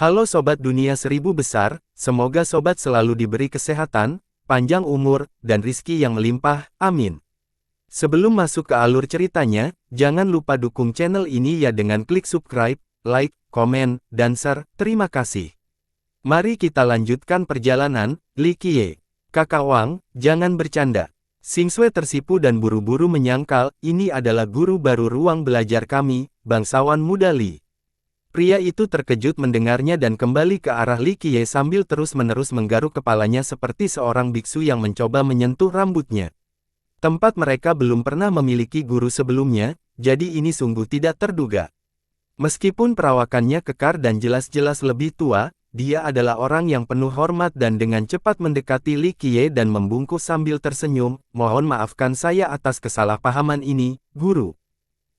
Halo Sobat Dunia Seribu Besar, semoga Sobat selalu diberi kesehatan, panjang umur, dan rizki yang melimpah, amin. Sebelum masuk ke alur ceritanya, jangan lupa dukung channel ini ya dengan klik subscribe, like, komen, dan share, terima kasih. Mari kita lanjutkan perjalanan, Li Qiye. Kakak Wang, jangan bercanda. Xing Shui tersipu dan buru-buru menyangkal, ini adalah guru baru ruang belajar kami, bangsawan muda Li. Pria itu terkejut mendengarnya dan kembali ke arah Li Qiye sambil terus-menerus menggaruk kepalanya seperti seorang biksu yang mencoba menyentuh rambutnya. Tempat mereka belum pernah memiliki guru sebelumnya, jadi ini sungguh tidak terduga. Meskipun perawakannya kekar dan jelas-jelas lebih tua, dia adalah orang yang penuh hormat dan dengan cepat mendekati Li Qiye dan membungkuk sambil tersenyum, "Mohon maafkan saya atas kesalahpahaman ini, guru.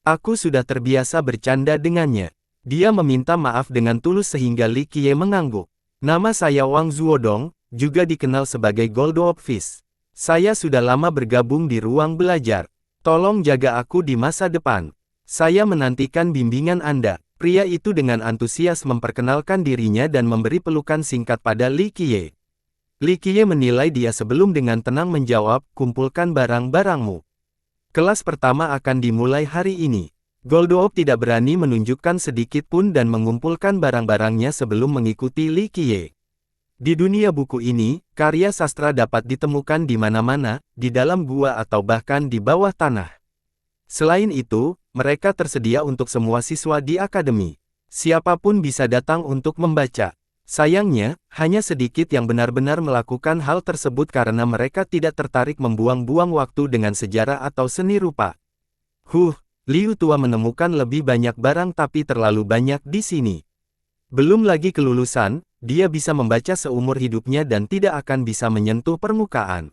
Aku sudah terbiasa bercanda dengannya." Dia meminta maaf dengan tulus sehingga Li Qiye mengangguk. "Nama saya Wang Zuodong, juga dikenal sebagai Goldop Fish. Saya sudah lama bergabung di ruang belajar. Tolong jaga aku di masa depan. Saya menantikan bimbingan Anda." Pria itu dengan antusias memperkenalkan dirinya dan memberi pelukan singkat pada Li Qiye. Li Qiye menilai dia sebelum dengan tenang menjawab, "Kumpulkan barang-barangmu. Kelas pertama akan dimulai hari ini." Goldop tidak berani menunjukkan sedikit pun dan mengumpulkan barang-barangnya sebelum mengikuti Li Qiye. Di dunia buku ini, karya sastra dapat ditemukan di mana-mana, di dalam gua atau bahkan di bawah tanah. Selain itu, mereka tersedia untuk semua siswa di akademi. Siapapun bisa datang untuk membaca. Sayangnya, hanya sedikit yang benar-benar melakukan hal tersebut karena mereka tidak tertarik membuang-buang waktu dengan sejarah atau seni rupa. Liu tua menemukan lebih banyak barang tapi terlalu banyak di sini. Belum lagi kelulusan, dia bisa membaca seumur hidupnya dan tidak akan bisa menyentuh permukaan.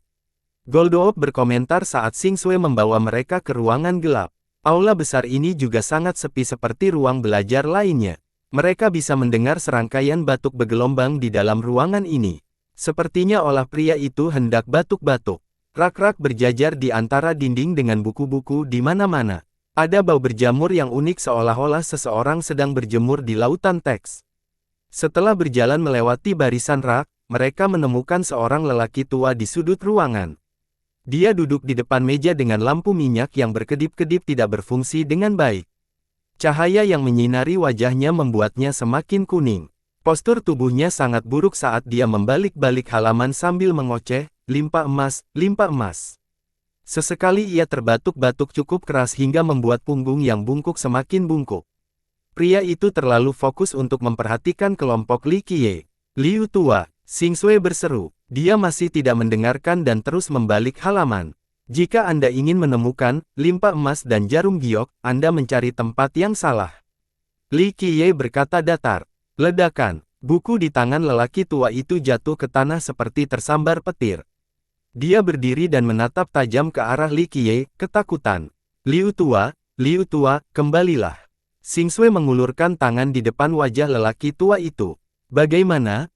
Goldop berkomentar saat Xing Shui membawa mereka ke ruangan gelap. Aula besar ini juga sangat sepi seperti ruang belajar lainnya. Mereka bisa mendengar serangkaian batuk bergelombang di dalam ruangan ini. Sepertinya olah pria itu hendak batuk-batuk. Rak-rak berjajar di antara dinding dengan buku-buku di mana-mana. Ada bau berjamur yang unik seolah-olah seseorang sedang berjemur di lautan teks. Setelah berjalan melewati barisan rak, mereka menemukan seorang lelaki tua di sudut ruangan. Dia duduk di depan meja dengan lampu minyak yang berkedip-kedip tidak berfungsi dengan baik. Cahaya yang menyinari wajahnya membuatnya semakin kuning. Postur tubuhnya sangat buruk saat dia membalik-balik halaman sambil mengoceh, "Limpa emas, limpa emas." Sesekali ia terbatuk-batuk cukup keras hingga membuat punggung yang bungkuk semakin bungkuk. Pria itu terlalu fokus untuk memperhatikan kelompok Li Qiye. "Liu tua," Xing Shui berseru. Dia masih tidak mendengarkan dan terus membalik halaman. "Jika Anda ingin menemukan limpa emas dan jarum giok, Anda mencari tempat yang salah." Li Qiye berkata datar. Ledakan. Buku di tangan lelaki tua itu jatuh ke tanah seperti tersambar petir. Dia berdiri dan menatap tajam ke arah Li Qiye, ketakutan. Liu tua, kembalilah." Xing Shui mengulurkan tangan di depan wajah lelaki tua itu. Bagaimana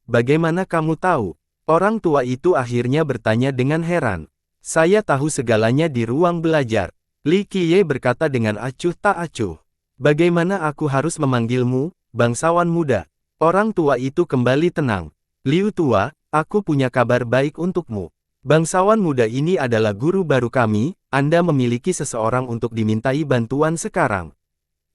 kamu tahu?" Orang tua itu akhirnya bertanya dengan heran. "Saya tahu segalanya di ruang belajar." Li Qiye berkata dengan acuh tak acuh. "Bagaimana aku harus memanggilmu, bangsawan muda?" Orang tua itu kembali tenang. "Liu tua, aku punya kabar baik untukmu. Bangsawan muda ini adalah guru baru kami, Anda memiliki seseorang untuk dimintai bantuan sekarang."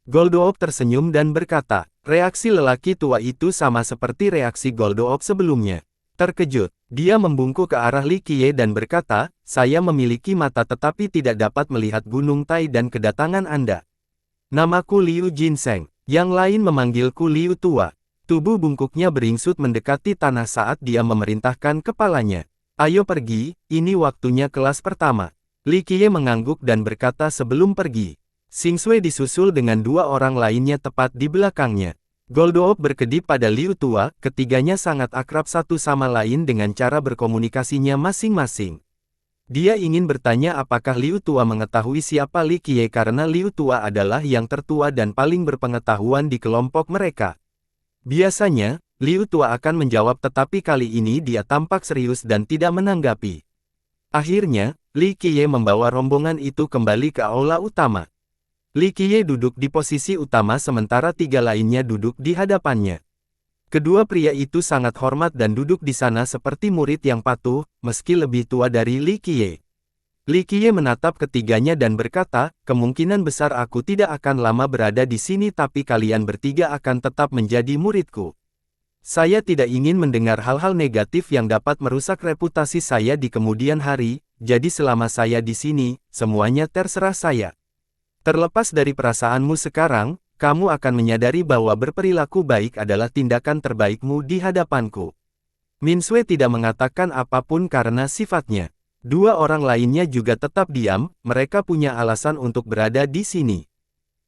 Goldop tersenyum dan berkata, reaksi lelaki tua itu sama seperti reaksi Goldop sebelumnya. Terkejut, dia membungkuk ke arah Li Qiye dan berkata, "Saya memiliki mata tetapi tidak dapat melihat Gunung Tai dan kedatangan Anda. Namaku Liu Jinseng, yang lain memanggilku Liu tua." Tubuh bungkuknya beringsut mendekati tanah saat dia memerintahkan kepalanya. "Ayo pergi, ini waktunya kelas pertama." Li Qiye mengangguk dan berkata sebelum pergi. Xing Shui disusul dengan dua orang lainnya tepat di belakangnya. Goldop berkedip pada Liu tua, ketiganya sangat akrab satu sama lain dengan cara berkomunikasinya masing-masing. Dia ingin bertanya apakah Liu tua mengetahui siapa Li Qiye karena Liu tua adalah yang tertua dan paling berpengetahuan di kelompok mereka. Biasanya, Liu tua akan menjawab tetapi kali ini dia tampak serius dan tidak menanggapi. Akhirnya, Li Qiye membawa rombongan itu kembali ke aula utama. Li Qiye duduk di posisi utama sementara tiga lainnya duduk di hadapannya. Kedua pria itu sangat hormat dan duduk di sana seperti murid yang patuh, meski lebih tua dari Li Qiye. Li Qiye menatap ketiganya dan berkata, kemungkinan besar aku tidak akan lama berada di sini tapi kalian bertiga akan tetap menjadi muridku. Saya tidak ingin mendengar hal-hal negatif yang dapat merusak reputasi saya di kemudian hari, jadi selama saya di sini, semuanya terserah saya. Terlepas dari perasaanmu sekarang, kamu akan menyadari bahwa berperilaku baik adalah tindakan terbaikmu di hadapanku. Min Sui tidak mengatakan apapun karena sifatnya. Dua orang lainnya juga tetap diam, mereka punya alasan untuk berada di sini.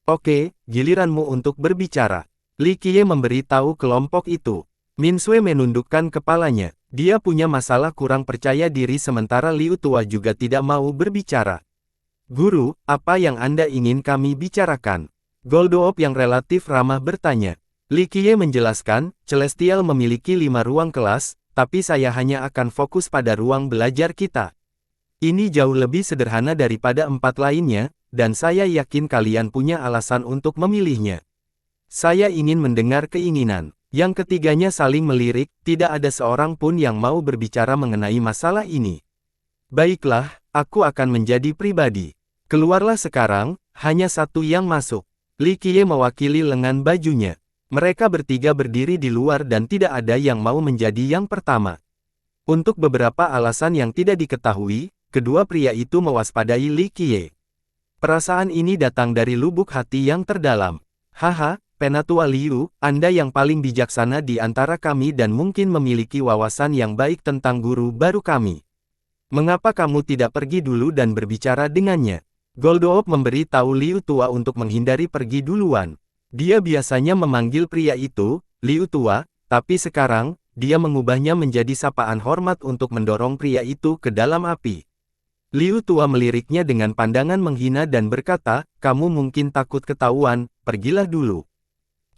Oke, giliranmu untuk berbicara. Li Qiye memberitahu kelompok itu. Min Sui menundukkan kepalanya. Dia punya masalah kurang percaya diri sementara Liu Tua juga tidak mau berbicara. Guru, apa yang Anda ingin kami bicarakan? Goldoop yang relatif ramah bertanya. Li Qiye menjelaskan, Celestial memiliki 5 ruang kelas, tapi saya hanya akan fokus pada ruang belajar kita. Ini jauh lebih sederhana daripada 4 lainnya, dan saya yakin kalian punya alasan untuk memilihnya. Saya ingin mendengar keinginan. Yang ketiganya saling melirik, tidak ada seorang pun yang mau berbicara mengenai masalah ini. Baiklah, aku akan menjadi pribadi. Keluarlah sekarang, hanya satu yang masuk. Li Qiye mewakili lengan bajunya. Mereka bertiga berdiri di luar dan tidak ada yang mau menjadi yang pertama. Untuk beberapa alasan yang tidak diketahui, kedua pria itu mewaspadai Li Qiye. Perasaan ini datang dari lubuk hati yang terdalam. Haha, Penatua Liu, Anda yang paling bijaksana di antara kami dan mungkin memiliki wawasan yang baik tentang guru baru kami. Mengapa kamu tidak pergi dulu dan berbicara dengannya? Goldoop memberi tahu Liu Tua untuk menghindari pergi duluan. Dia biasanya memanggil pria itu, Liu Tua, tapi sekarang, dia mengubahnya menjadi sapaan hormat untuk mendorong pria itu ke dalam api. Liu Tua meliriknya dengan pandangan menghina dan berkata, kamu mungkin takut ketahuan, pergilah dulu.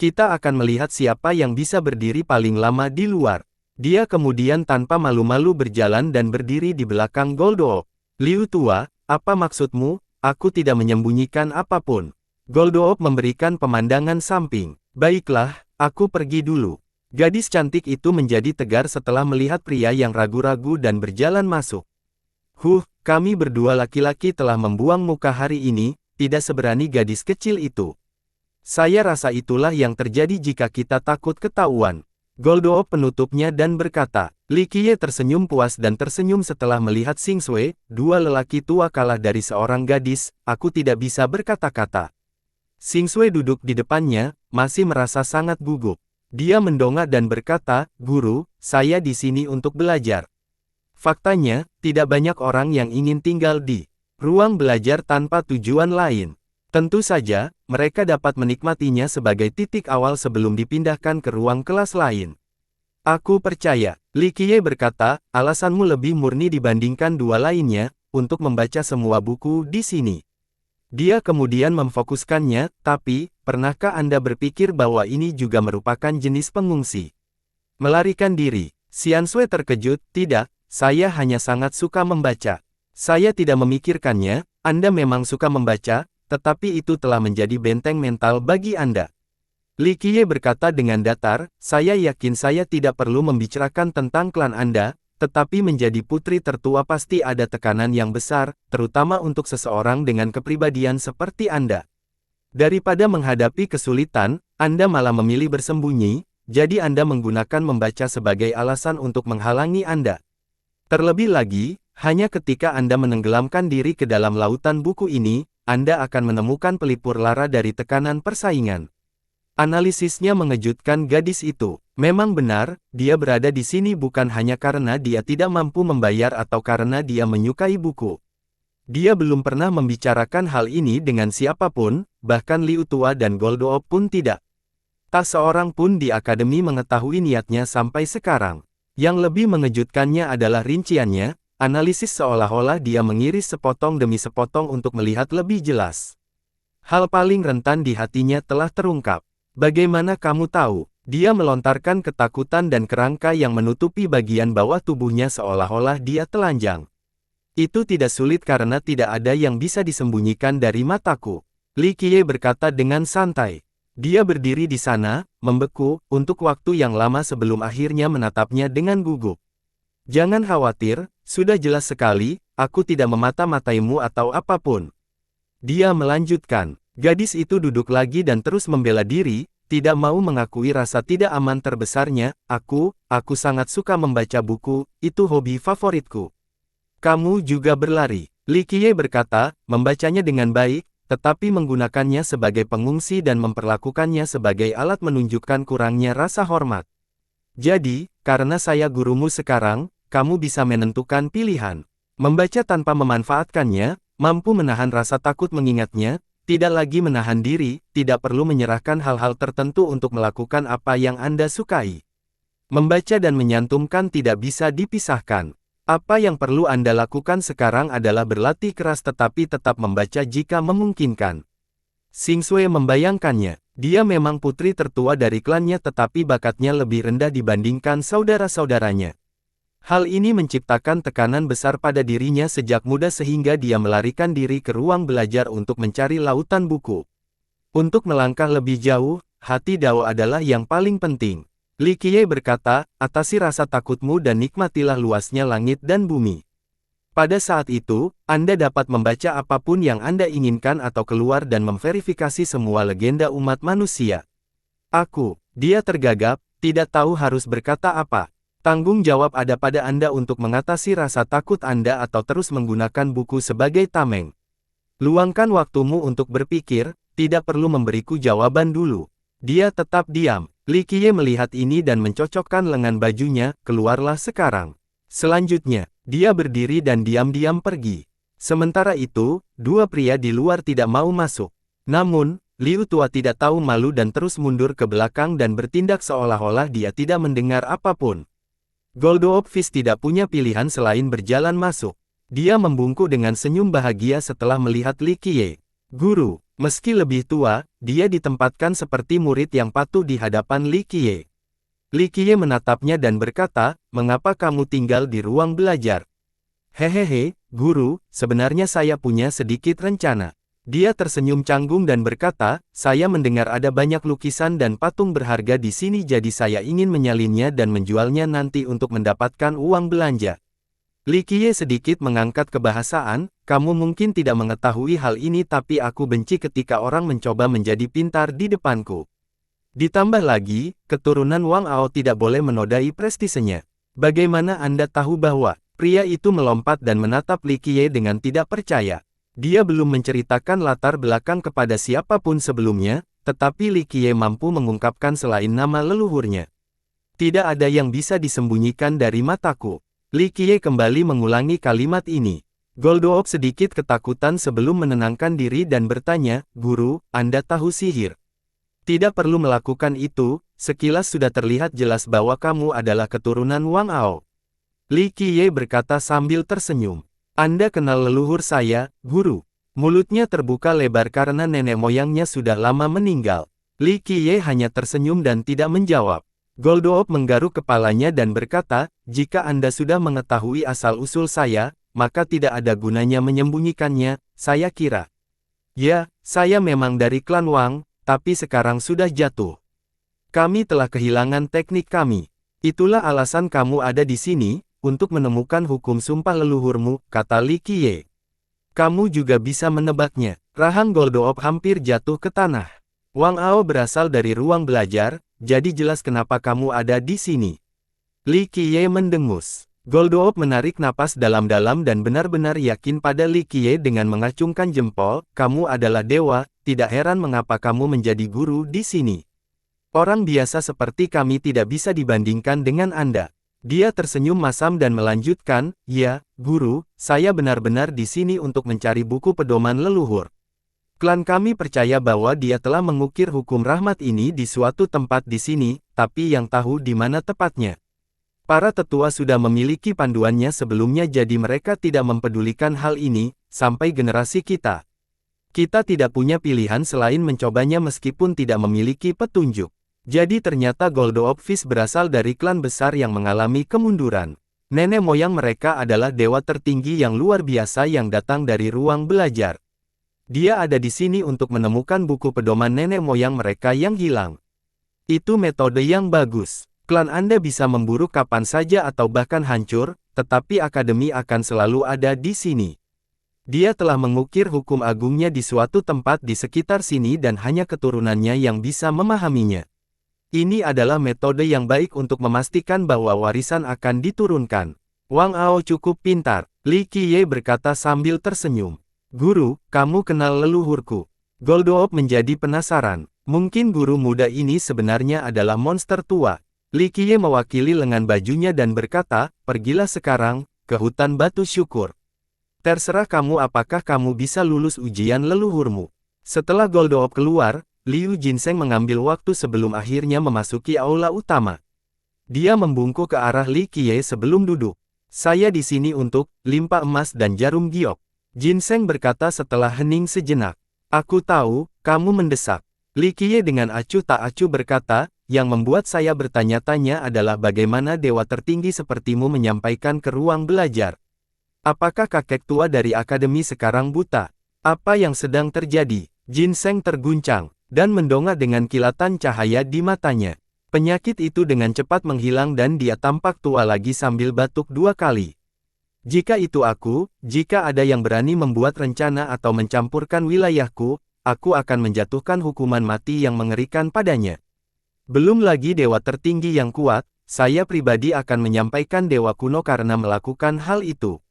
Kita akan melihat siapa yang bisa berdiri paling lama di luar. Dia kemudian tanpa malu-malu berjalan dan berdiri di belakang Goldoop. Liu Tua, apa maksudmu? Aku tidak menyembunyikan apapun. Goldoop memberikan pemandangan samping. Baiklah, aku pergi dulu. Gadis cantik itu menjadi tegar setelah melihat pria yang ragu-ragu dan berjalan masuk. Kami berdua laki-laki telah membuang muka hari ini, tidak seberani gadis kecil itu. Saya rasa itulah yang terjadi jika kita takut ketahuan. Goldoop penutupnya dan berkata, Li Qiye tersenyum puas dan tersenyum setelah melihat Xing Sui, dua lelaki tua kalah dari seorang gadis, aku tidak bisa berkata-kata. Xing Sui duduk di depannya, masih merasa sangat gugup. Dia mendongak dan berkata, Guru, saya di sini untuk belajar. Faktanya, tidak banyak orang yang ingin tinggal di ruang belajar tanpa tujuan lain. Tentu saja, mereka dapat menikmatinya sebagai titik awal sebelum dipindahkan ke ruang kelas lain. Aku percaya, Li Qiye berkata, alasanmu lebih murni dibandingkan dua lainnya, untuk membaca semua buku di sini. Dia kemudian memfokuskannya, tapi, pernahkah Anda berpikir bahwa ini juga merupakan jenis pengungsi? Melarikan diri. Xian Sui terkejut, tidak. Saya hanya sangat suka membaca. Saya tidak memikirkannya, Anda memang suka membaca, tetapi itu telah menjadi benteng mental bagi Anda. Li Qiye berkata dengan datar, saya yakin saya tidak perlu membicarakan tentang klan Anda, tetapi menjadi putri tertua pasti ada tekanan yang besar, terutama untuk seseorang dengan kepribadian seperti Anda. Daripada menghadapi kesulitan, Anda malah memilih bersembunyi, jadi Anda menggunakan membaca sebagai alasan untuk menghalangi Anda. Terlebih lagi, hanya ketika Anda menenggelamkan diri ke dalam lautan buku ini, Anda akan menemukan pelipur lara dari tekanan persaingan. Analisisnya mengejutkan gadis itu. Memang benar, dia berada di sini bukan hanya karena dia tidak mampu membayar atau karena dia menyukai buku. Dia belum pernah membicarakan hal ini dengan siapapun, bahkan Liu Tua dan Goldoop pun tidak. Tak seorang pun di akademi mengetahui niatnya sampai sekarang. Yang lebih mengejutkannya adalah rinciannya, analisis seolah-olah dia mengiris sepotong demi sepotong untuk melihat lebih jelas. Hal paling rentan di hatinya telah terungkap. Bagaimana kamu tahu? Dia melontarkan ketakutan dan kerangka yang menutupi bagian bawah tubuhnya seolah-olah dia telanjang. Itu tidak sulit karena tidak ada yang bisa disembunyikan dari mataku. Li Qiye berkata dengan santai. Dia berdiri di sana, membeku, untuk waktu yang lama sebelum akhirnya menatapnya dengan gugup. Jangan khawatir, sudah jelas sekali, aku tidak memata-mataimu atau apapun. Dia melanjutkan. Gadis itu duduk lagi dan terus membela diri, tidak mau mengakui rasa tidak aman terbesarnya. Aku sangat suka membaca buku, itu hobi favoritku. Kamu juga berlari. Li Qiye berkata, membacanya dengan baik, tetapi menggunakannya sebagai pengungsi dan memperlakukannya sebagai alat menunjukkan kurangnya rasa hormat. Jadi, karena saya gurumu sekarang, kamu bisa menentukan pilihan. Membaca tanpa memanfaatkannya, mampu menahan rasa takut mengingatnya, tidak lagi menahan diri, tidak perlu menyerahkan hal-hal tertentu untuk melakukan apa yang Anda sukai. Membaca dan menyantumkan tidak bisa dipisahkan. Apa yang perlu Anda lakukan sekarang adalah berlatih keras tetapi tetap membaca jika memungkinkan. Xing Shui membayangkannya. Dia memang putri tertua dari klannya tetapi bakatnya lebih rendah dibandingkan saudara-saudaranya. Hal ini menciptakan tekanan besar pada dirinya sejak muda sehingga dia melarikan diri ke ruang belajar untuk mencari lautan buku. Untuk melangkah lebih jauh, hati Dao adalah yang paling penting. Li Qiye berkata, atasi rasa takutmu dan nikmatilah luasnya langit dan bumi. Pada saat itu, Anda dapat membaca apapun yang Anda inginkan atau keluar dan memverifikasi semua legenda umat manusia. Dia tergagap, tidak tahu harus berkata apa. Tanggung jawab ada pada Anda untuk mengatasi rasa takut Anda atau terus menggunakan buku sebagai tameng. Luangkan waktumu untuk berpikir, tidak perlu memberiku jawaban dulu. Dia tetap diam. Li Qiye melihat ini dan mencocokkan lengan bajunya, keluarlah sekarang. Selanjutnya, dia berdiri dan diam-diam pergi. Sementara itu, dua pria di luar tidak mau masuk. Namun, Liu tua tidak tahu malu dan terus mundur ke belakang dan bertindak seolah-olah dia tidak mendengar apapun. Goldoop Fish tidak punya pilihan selain berjalan masuk. Dia membungkuk dengan senyum bahagia setelah melihat Li Qiye. Guru, meski lebih tua, dia ditempatkan seperti murid yang patuh di hadapan Li Qiye. Li Qiye menatapnya dan berkata, mengapa kamu tinggal di ruang belajar? Hehehe, guru, sebenarnya saya punya sedikit rencana. Dia tersenyum canggung dan berkata, saya mendengar ada banyak lukisan dan patung berharga di sini jadi saya ingin menyalinnya dan menjualnya nanti untuk mendapatkan uang belanja. Li Qiye sedikit mengangkat kebahasaan, kamu mungkin tidak mengetahui hal ini tapi aku benci ketika orang mencoba menjadi pintar di depanku. Ditambah lagi, keturunan Wang Ao tidak boleh menodai prestisenya. Bagaimana Anda tahu bahwa pria itu melompat dan menatap Li Qiye dengan tidak percaya. Dia belum menceritakan latar belakang kepada siapapun sebelumnya, tetapi Li Qiye mampu mengungkapkan selain nama leluhurnya. Tidak ada yang bisa disembunyikan dari mataku. Li Qiye kembali mengulangi kalimat ini. Goldoop sedikit ketakutan sebelum menenangkan diri dan bertanya, Guru, Anda tahu sihir? Tidak perlu melakukan itu, sekilas sudah terlihat jelas bahwa kamu adalah keturunan Wang Ao. Li Qiye berkata sambil tersenyum. Anda kenal leluhur saya, Guru. Mulutnya terbuka lebar karena nenek moyangnya sudah lama meninggal. Li Qiye hanya tersenyum dan tidak menjawab. Goldoop menggaruk kepalanya dan berkata, jika Anda sudah mengetahui asal-usul saya, maka tidak ada gunanya menyembunyikannya, saya kira. Ya, saya memang dari klan Wang, tapi sekarang sudah jatuh. Kami telah kehilangan teknik kami. Itulah alasan kamu ada di sini, untuk menemukan hukum sumpah leluhurmu, kata Li Qiye. Kamu juga bisa menebaknya. Rahang Goldoop hampir jatuh ke tanah. Wang Ao berasal dari ruang belajar, jadi jelas kenapa kamu ada di sini. Li Qiye mendengus. Goldoop menarik napas dalam-dalam dan benar-benar yakin pada Li Qiye dengan mengacungkan jempol, kamu adalah dewa, tidak heran mengapa kamu menjadi guru di sini. Orang biasa seperti kami tidak bisa dibandingkan dengan Anda. Dia tersenyum masam dan melanjutkan, ya, Guru, saya benar-benar di sini untuk mencari buku pedoman leluhur. Klan kami percaya bahwa dia telah mengukir hukum rahmat ini di suatu tempat di sini, tapi yang tahu di mana tepatnya. Para tetua sudah memiliki panduannya sebelumnya jadi mereka tidak mempedulikan hal ini, sampai generasi kita. Kita tidak punya pilihan selain mencobanya meskipun tidak memiliki petunjuk. Jadi ternyata Goldoop Fish berasal dari klan besar yang mengalami kemunduran. Nenek moyang mereka adalah dewa tertinggi yang luar biasa yang datang dari ruang belajar. Dia ada di sini untuk menemukan buku pedoman nenek moyang mereka yang hilang. Itu metode yang bagus. Klan Anda bisa memburu kapan saja atau bahkan hancur, tetapi akademi akan selalu ada di sini. Dia telah mengukir hukum agungnya di suatu tempat di sekitar sini dan hanya keturunannya yang bisa memahaminya. Ini adalah metode yang baik untuk memastikan bahwa warisan akan diturunkan. Wang Ao cukup pintar, Li Qiye berkata sambil tersenyum. Guru, kamu kenal leluhurku. Goldoop menjadi penasaran. Mungkin guru muda ini sebenarnya adalah monster tua. Li Qiye mewakili lengan bajunya dan berkata, pergilah sekarang, ke hutan batu syukur. Terserah kamu apakah kamu bisa lulus ujian leluhurmu. Setelah Goldoop keluar, Liu Jinseng mengambil waktu sebelum akhirnya memasuki aula utama. Dia membungkuk ke arah Li Qiye sebelum duduk. Saya di sini untuk limpa emas dan jarum giok. Jinseng berkata setelah hening sejenak. Aku tahu, kamu mendesak. Li Qiye dengan acuh tak acuh berkata, yang membuat saya bertanya-tanya adalah bagaimana dewa tertinggi sepertimu menyampaikan ke ruang belajar. Apakah kakek tua dari akademi sekarang buta? Apa yang sedang terjadi? Jinseng terguncang, dan mendongak dengan kilatan cahaya di matanya. Penyakit itu dengan cepat menghilang dan dia tampak tua lagi sambil batuk 2 kali. Jika itu aku, jika ada yang berani membuat rencana atau mencampurkan wilayahku, aku akan menjatuhkan hukuman mati yang mengerikan padanya. Belum lagi dewa tertinggi yang kuat, saya pribadi akan menyampaikan dewa kuno karena melakukan hal itu.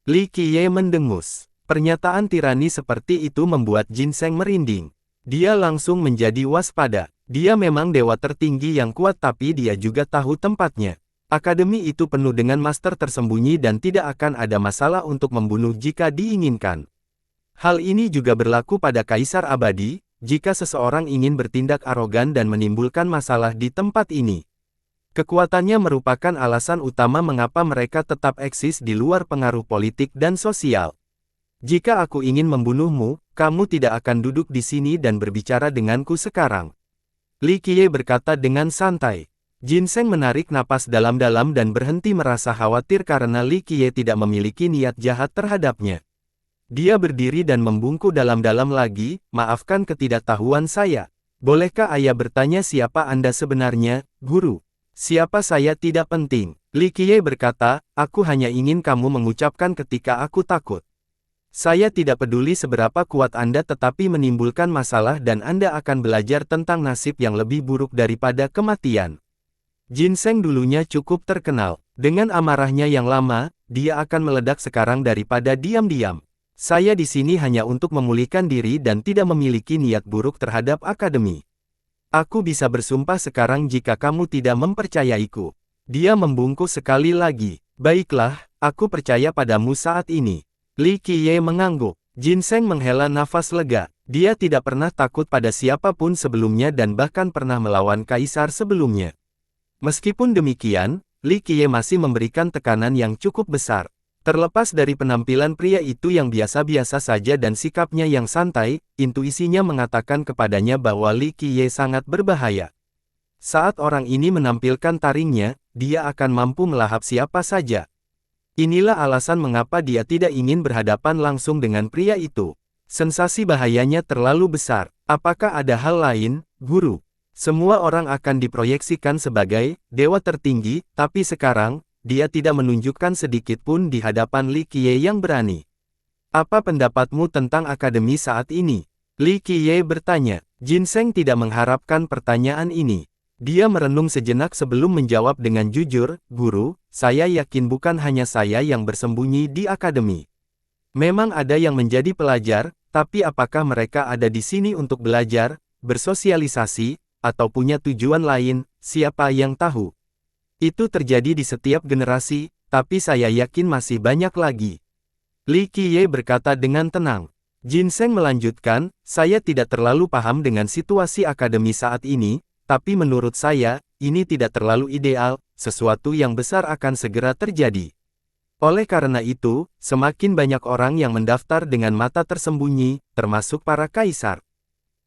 Li Qiye mendengus. Pernyataan tirani seperti itu membuat Jinseng merinding. Dia langsung menjadi waspada. Dia memang dewa tertinggi yang kuat tapi dia juga tahu tempatnya. Akademi itu penuh dengan master tersembunyi dan tidak akan ada masalah untuk membunuh jika diinginkan. Hal ini juga berlaku pada Kaisar Abadi, jika seseorang ingin bertindak arogan dan menimbulkan masalah di tempat ini. Kekuatannya merupakan alasan utama mengapa mereka tetap eksis di luar pengaruh politik dan sosial. Jika aku ingin membunuhmu, kamu tidak akan duduk di sini dan berbicara denganku sekarang. Li Qiye berkata dengan santai. Jinseng menarik napas dalam-dalam dan berhenti merasa khawatir karena Li Qiye tidak memiliki niat jahat terhadapnya. Dia berdiri dan membungkuk dalam-dalam lagi, maafkan ketidaktahuan saya. Bolehkah ayah bertanya siapa Anda sebenarnya, guru? Siapa saya tidak penting. Li Qiye berkata, aku hanya ingin kamu mengucapkan ketika aku takut. Saya tidak peduli seberapa kuat Anda tetapi menimbulkan masalah dan Anda akan belajar tentang nasib yang lebih buruk daripada kematian. Jinseng dulunya cukup terkenal. Dengan amarahnya yang lama, dia akan meledak sekarang daripada diam-diam. Saya di sini hanya untuk memulihkan diri dan tidak memiliki niat buruk terhadap akademi. Aku bisa bersumpah sekarang jika kamu tidak mempercayaiku. Dia membungkuk sekali lagi. Baiklah, aku percaya padamu saat ini. Li Qiye mengangguk. Jinseng menghela nafas lega. Dia tidak pernah takut pada siapapun sebelumnya dan bahkan pernah melawan kaisar sebelumnya. Meskipun demikian, Li Qiye masih memberikan tekanan yang cukup besar. Terlepas dari penampilan pria itu yang biasa-biasa saja dan sikapnya yang santai, intuisinya mengatakan kepadanya bahwa Li Qiye sangat berbahaya. Saat orang ini menampilkan taringnya, dia akan mampu melahap siapa saja. Inilah alasan mengapa dia tidak ingin berhadapan langsung dengan pria itu. Sensasi bahayanya terlalu besar. Apakah ada hal lain, guru? Semua orang akan diproyeksikan sebagai dewa tertinggi, tapi sekarang, dia tidak menunjukkan sedikit pun di hadapan Li Qiye yang berani. Apa pendapatmu tentang akademi saat ini? Li Qiye bertanya. Jinseng tidak mengharapkan pertanyaan ini. Dia merenung sejenak sebelum menjawab dengan jujur, guru, saya yakin bukan hanya saya yang bersembunyi di akademi. Memang ada yang menjadi pelajar, tapi apakah mereka ada di sini untuk belajar, bersosialisasi, atau punya tujuan lain, siapa yang tahu? Itu terjadi di setiap generasi, tapi saya yakin masih banyak lagi. Li Qiye berkata dengan tenang. Jinseng melanjutkan, saya tidak terlalu paham dengan situasi akademi saat ini, tapi menurut saya, ini tidak terlalu ideal, sesuatu yang besar akan segera terjadi. Oleh karena itu, semakin banyak orang yang mendaftar dengan mata tersembunyi, termasuk para kaisar.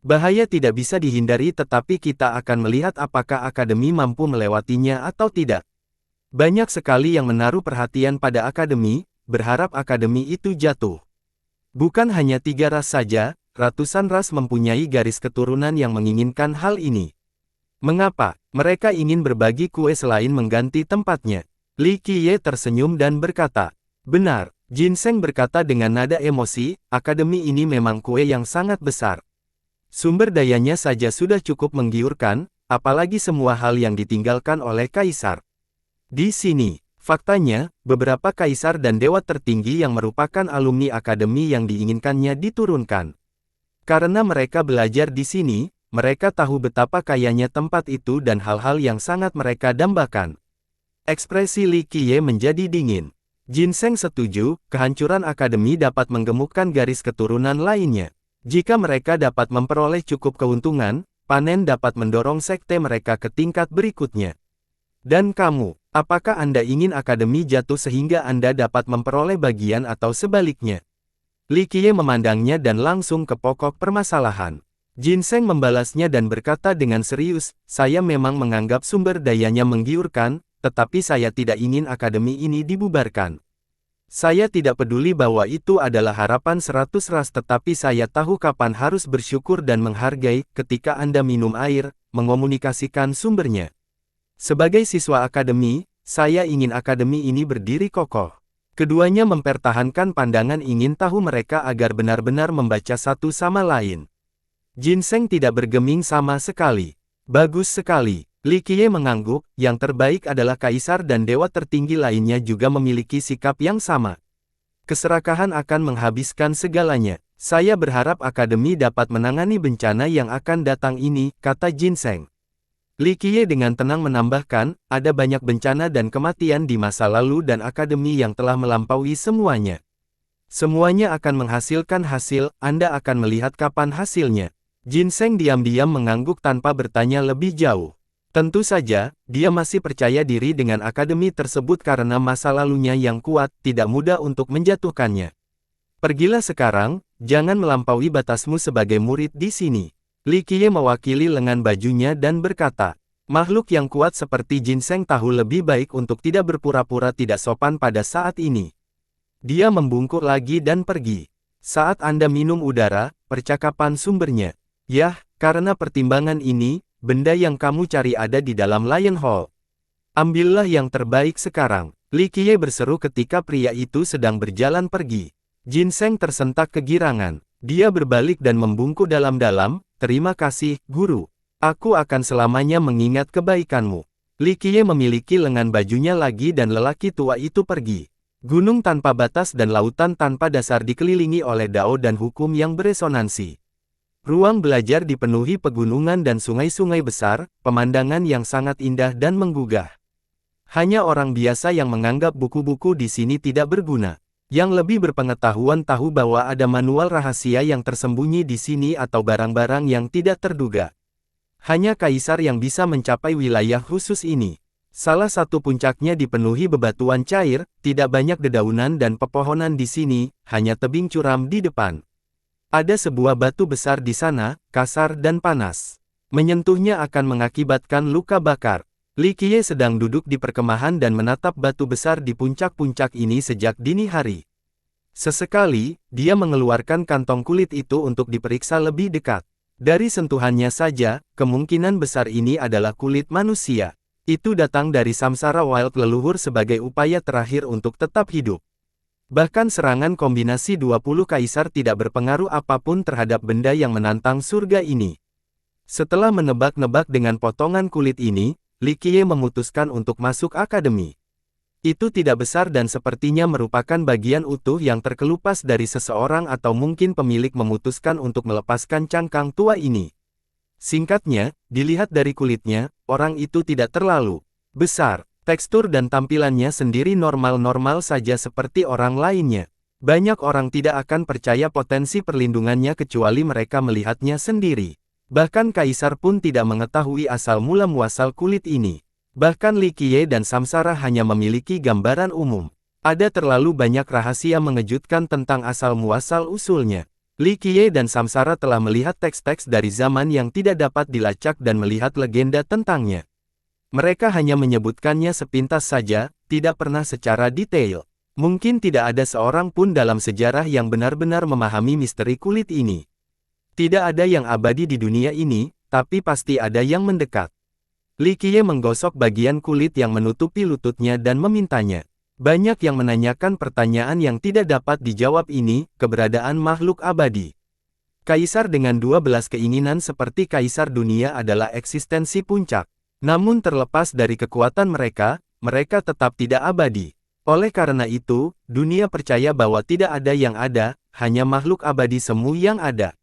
Bahaya tidak bisa dihindari tetapi kita akan melihat apakah akademi mampu melewatinya atau tidak. Banyak sekali yang menaruh perhatian pada akademi, berharap akademi itu jatuh. Bukan hanya 3 ras saja, ratusan ras mempunyai garis keturunan yang menginginkan hal ini. Mengapa? Mereka ingin berbagi kue selain mengganti tempatnya. Li Qiye tersenyum dan berkata, benar, Ginseng berkata dengan nada emosi, akademi ini memang kue yang sangat besar. Sumber dayanya saja sudah cukup menggiurkan, apalagi semua hal yang ditinggalkan oleh kaisar. Di sini, faktanya, beberapa kaisar dan dewa tertinggi yang merupakan alumni akademi yang diinginkannya diturunkan. Karena mereka belajar di sini, mereka tahu betapa kayanya tempat itu dan hal-hal yang sangat mereka dambakan. Ekspresi Li Qiye menjadi dingin. Ginseng setuju, kehancuran akademi dapat menggemukkan garis keturunan lainnya. Jika mereka dapat memperoleh cukup keuntungan, panen dapat mendorong sekte mereka ke tingkat berikutnya. Dan kamu, apakah Anda ingin akademi jatuh sehingga Anda dapat memperoleh bagian atau sebaliknya? Li Qiye memandangnya dan langsung ke pokok permasalahan. Ginseng membalasnya dan berkata dengan serius, saya memang menganggap sumber dayanya menggiurkan, tetapi saya tidak ingin akademi ini dibubarkan. Saya tidak peduli bahwa itu adalah harapan 100 ras tetapi saya tahu kapan harus bersyukur dan menghargai ketika Anda minum air, mengomunikasikan sumbernya. Sebagai siswa akademi, saya ingin akademi ini berdiri kokoh. Keduanya mempertahankan pandangan ingin tahu mereka agar benar-benar membaca satu sama lain. Ginseng tidak bergeming sama sekali. Bagus sekali. Li Qiye mengangguk, yang terbaik adalah kaisar dan dewa tertinggi lainnya juga memiliki sikap yang sama. Keserakahan akan menghabiskan segalanya. Saya berharap akademi dapat menangani bencana yang akan datang ini, kata Ginseng. Li Qiye dengan tenang menambahkan, ada banyak bencana dan kematian di masa lalu dan akademi yang telah melampaui semuanya. Semuanya akan menghasilkan hasil, Anda akan melihat kapan hasilnya. Ginseng diam-diam mengangguk tanpa bertanya lebih jauh. Tentu saja, dia masih percaya diri dengan akademi tersebut karena masa lalunya yang kuat, tidak mudah untuk menjatuhkannya. Pergilah sekarang, jangan melampaui batasmu sebagai murid di sini. Li Qiye mewakili lengan bajunya dan berkata, makhluk yang kuat seperti Ginseng tahu lebih baik untuk tidak berpura-pura tidak sopan pada saat ini. Dia membungkuk lagi dan pergi. Saat Anda minum udara, percakapan sumbernya. Yah, karena pertimbangan ini, benda yang kamu cari ada di dalam Lion Hall. Ambillah yang terbaik sekarang. Li Qiye berseru ketika pria itu sedang berjalan pergi. Ginseng tersentak kegirangan. Dia berbalik dan membungkuk dalam-dalam, terima kasih, guru. Aku akan selamanya mengingat kebaikanmu. Li Qiye memiliki lengan bajunya lagi dan lelaki tua itu pergi. Gunung tanpa batas dan lautan tanpa dasar dikelilingi oleh dao dan hukum yang beresonansi. Ruang belajar dipenuhi pegunungan dan sungai-sungai besar, pemandangan yang sangat indah dan menggugah. Hanya orang biasa yang menganggap buku-buku di sini tidak berguna. Yang lebih berpengetahuan tahu bahwa ada manual rahasia yang tersembunyi di sini atau barang-barang yang tidak terduga. Hanya kaisar yang bisa mencapai wilayah khusus ini. Salah satu puncaknya dipenuhi bebatuan cair, tidak banyak dedaunan dan pepohonan di sini, hanya tebing curam di depan. Ada sebuah batu besar di sana, kasar dan panas. Menyentuhnya akan mengakibatkan luka bakar. Li Qiye sedang duduk di perkemahan dan menatap batu besar di puncak-puncak ini sejak dini hari. Sesekali, dia mengeluarkan kantong kulit itu untuk diperiksa lebih dekat. Dari sentuhannya saja, kemungkinan besar ini adalah kulit manusia. Itu datang dari samsara wild leluhur sebagai upaya terakhir untuk tetap hidup. Bahkan serangan kombinasi 20 kaisar tidak berpengaruh apapun terhadap benda yang menantang surga ini. Setelah menebak-nebak dengan potongan kulit ini, Li Qiye memutuskan untuk masuk akademi. Itu tidak besar dan sepertinya merupakan bagian utuh yang terkelupas dari seseorang atau mungkin pemilik memutuskan untuk melepaskan cangkang tua ini. Singkatnya, dilihat dari kulitnya, orang itu tidak terlalu besar. Tekstur dan tampilannya sendiri normal-normal saja seperti orang lainnya. Banyak orang tidak akan percaya potensi perlindungannya kecuali mereka melihatnya sendiri. Bahkan kaisar pun tidak mengetahui asal mula muasal kulit ini. Bahkan Li Qiye dan Samsara hanya memiliki gambaran umum. Ada terlalu banyak rahasia mengejutkan tentang asal muasal usulnya. Li Qiye dan Samsara telah melihat teks-teks dari zaman yang tidak dapat dilacak dan melihat legenda tentangnya. Mereka hanya menyebutkannya sepintas saja, tidak pernah secara detail. Mungkin tidak ada seorang pun dalam sejarah yang benar-benar memahami misteri kulit ini. Tidak ada yang abadi di dunia ini, tapi pasti ada yang mendekat. Li Qiye menggosok bagian kulit yang menutupi lututnya dan memintanya. Banyak yang menanyakan pertanyaan yang tidak dapat dijawab ini, keberadaan makhluk abadi. Kaisar dengan 12 keinginan seperti kaisar dunia adalah eksistensi puncak. Namun terlepas dari kekuatan mereka, mereka tetap tidak abadi. Oleh karena itu, dunia percaya bahwa tidak ada yang ada, hanya makhluk abadi semu yang ada.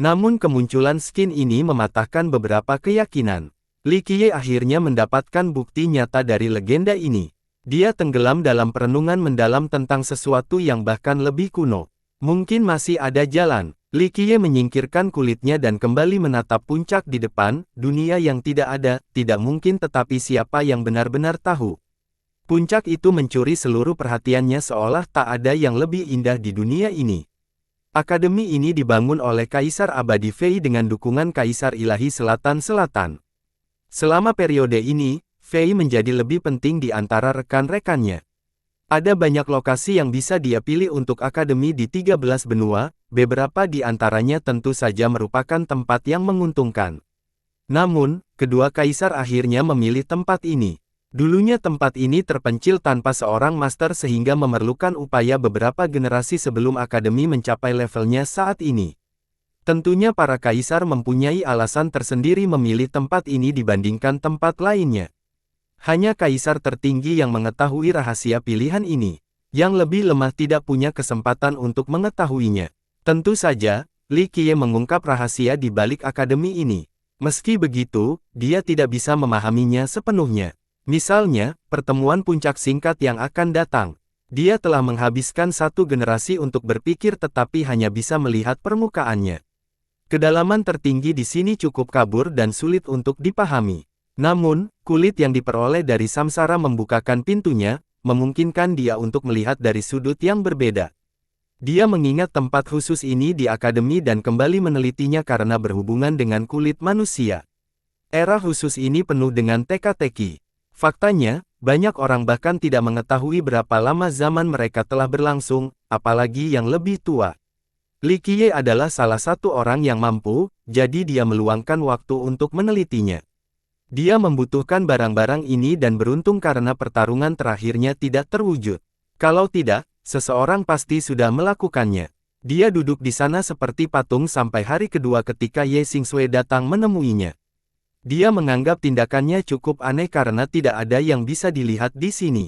Namun kemunculan skin ini mematahkan beberapa keyakinan. Li Qiye akhirnya mendapatkan bukti nyata dari legenda ini. Dia tenggelam dalam perenungan mendalam tentang sesuatu yang bahkan lebih kuno. Mungkin masih ada jalan. Li Qiye menyingkirkan kulitnya dan kembali menatap puncak di depan, dunia yang tidak ada, tidak mungkin tetapi siapa yang benar-benar tahu. Puncak itu mencuri seluruh perhatiannya seolah tak ada yang lebih indah di dunia ini. Akademi ini dibangun oleh Kaisar Abadi Fei dengan dukungan Kaisar Ilahi Selatan-Selatan. Selama periode ini, Fei menjadi lebih penting di antara rekan-rekannya. Ada banyak lokasi yang bisa dia pilih untuk akademi di 13 benua, beberapa di antaranya tentu saja merupakan tempat yang menguntungkan. Namun, kedua kaisar akhirnya memilih tempat ini. Dulunya tempat ini terpencil tanpa seorang master sehingga memerlukan upaya beberapa generasi sebelum akademi mencapai levelnya saat ini. Tentunya para kaisar mempunyai alasan tersendiri memilih tempat ini dibandingkan tempat lainnya. Hanya kaisar tertinggi yang mengetahui rahasia pilihan ini. Yang lebih lemah tidak punya kesempatan untuk mengetahuinya. Tentu saja, Li Qiye mengungkap rahasia di balik akademi ini. Meski begitu, dia tidak bisa memahaminya sepenuhnya. Misalnya, pertemuan puncak singkat yang akan datang. Dia telah menghabiskan satu generasi untuk berpikir tetapi hanya bisa melihat permukaannya. Kedalaman tertinggi di sini cukup kabur dan sulit untuk dipahami. Namun, kulit yang diperoleh dari samsara membukakan pintunya, memungkinkan dia untuk melihat dari sudut yang berbeda. Dia mengingat tempat khusus ini di akademi dan kembali menelitinya karena berhubungan dengan kulit manusia. Era khusus ini penuh dengan teka-teki. Faktanya, banyak orang bahkan tidak mengetahui berapa lama zaman mereka telah berlangsung, apalagi yang lebih tua. Li Qiye adalah salah satu orang yang mampu, jadi dia meluangkan waktu untuk menelitinya. Dia membutuhkan barang-barang ini dan beruntung karena pertarungan terakhirnya tidak terwujud. Kalau tidak, seseorang pasti sudah melakukannya. Dia duduk di sana seperti patung sampai hari kedua ketika Ye Xingxue datang menemuinya. Dia menganggap tindakannya cukup aneh karena tidak ada yang bisa dilihat di sini.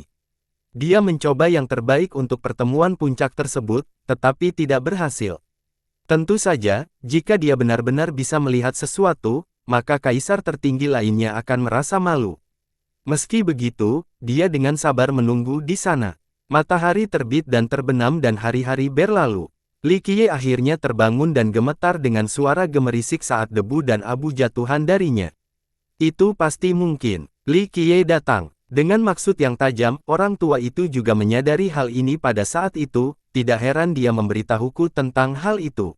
Dia mencoba yang terbaik untuk pertemuan puncak tersebut, tetapi tidak berhasil. Tentu saja, jika dia benar-benar bisa melihat sesuatu, maka kaisar tertinggi lainnya akan merasa malu. Meski begitu, dia dengan sabar menunggu di sana. Matahari terbit dan terbenam dan hari-hari berlalu. Li Qiye akhirnya terbangun dan gemetar dengan suara gemerisik saat debu dan abu jatuhan darinya. Itu pasti mungkin. Li Qiye datang. Dengan maksud yang tajam, orang tua itu juga menyadari hal ini pada saat itu, tidak heran dia memberitahuku tentang hal itu.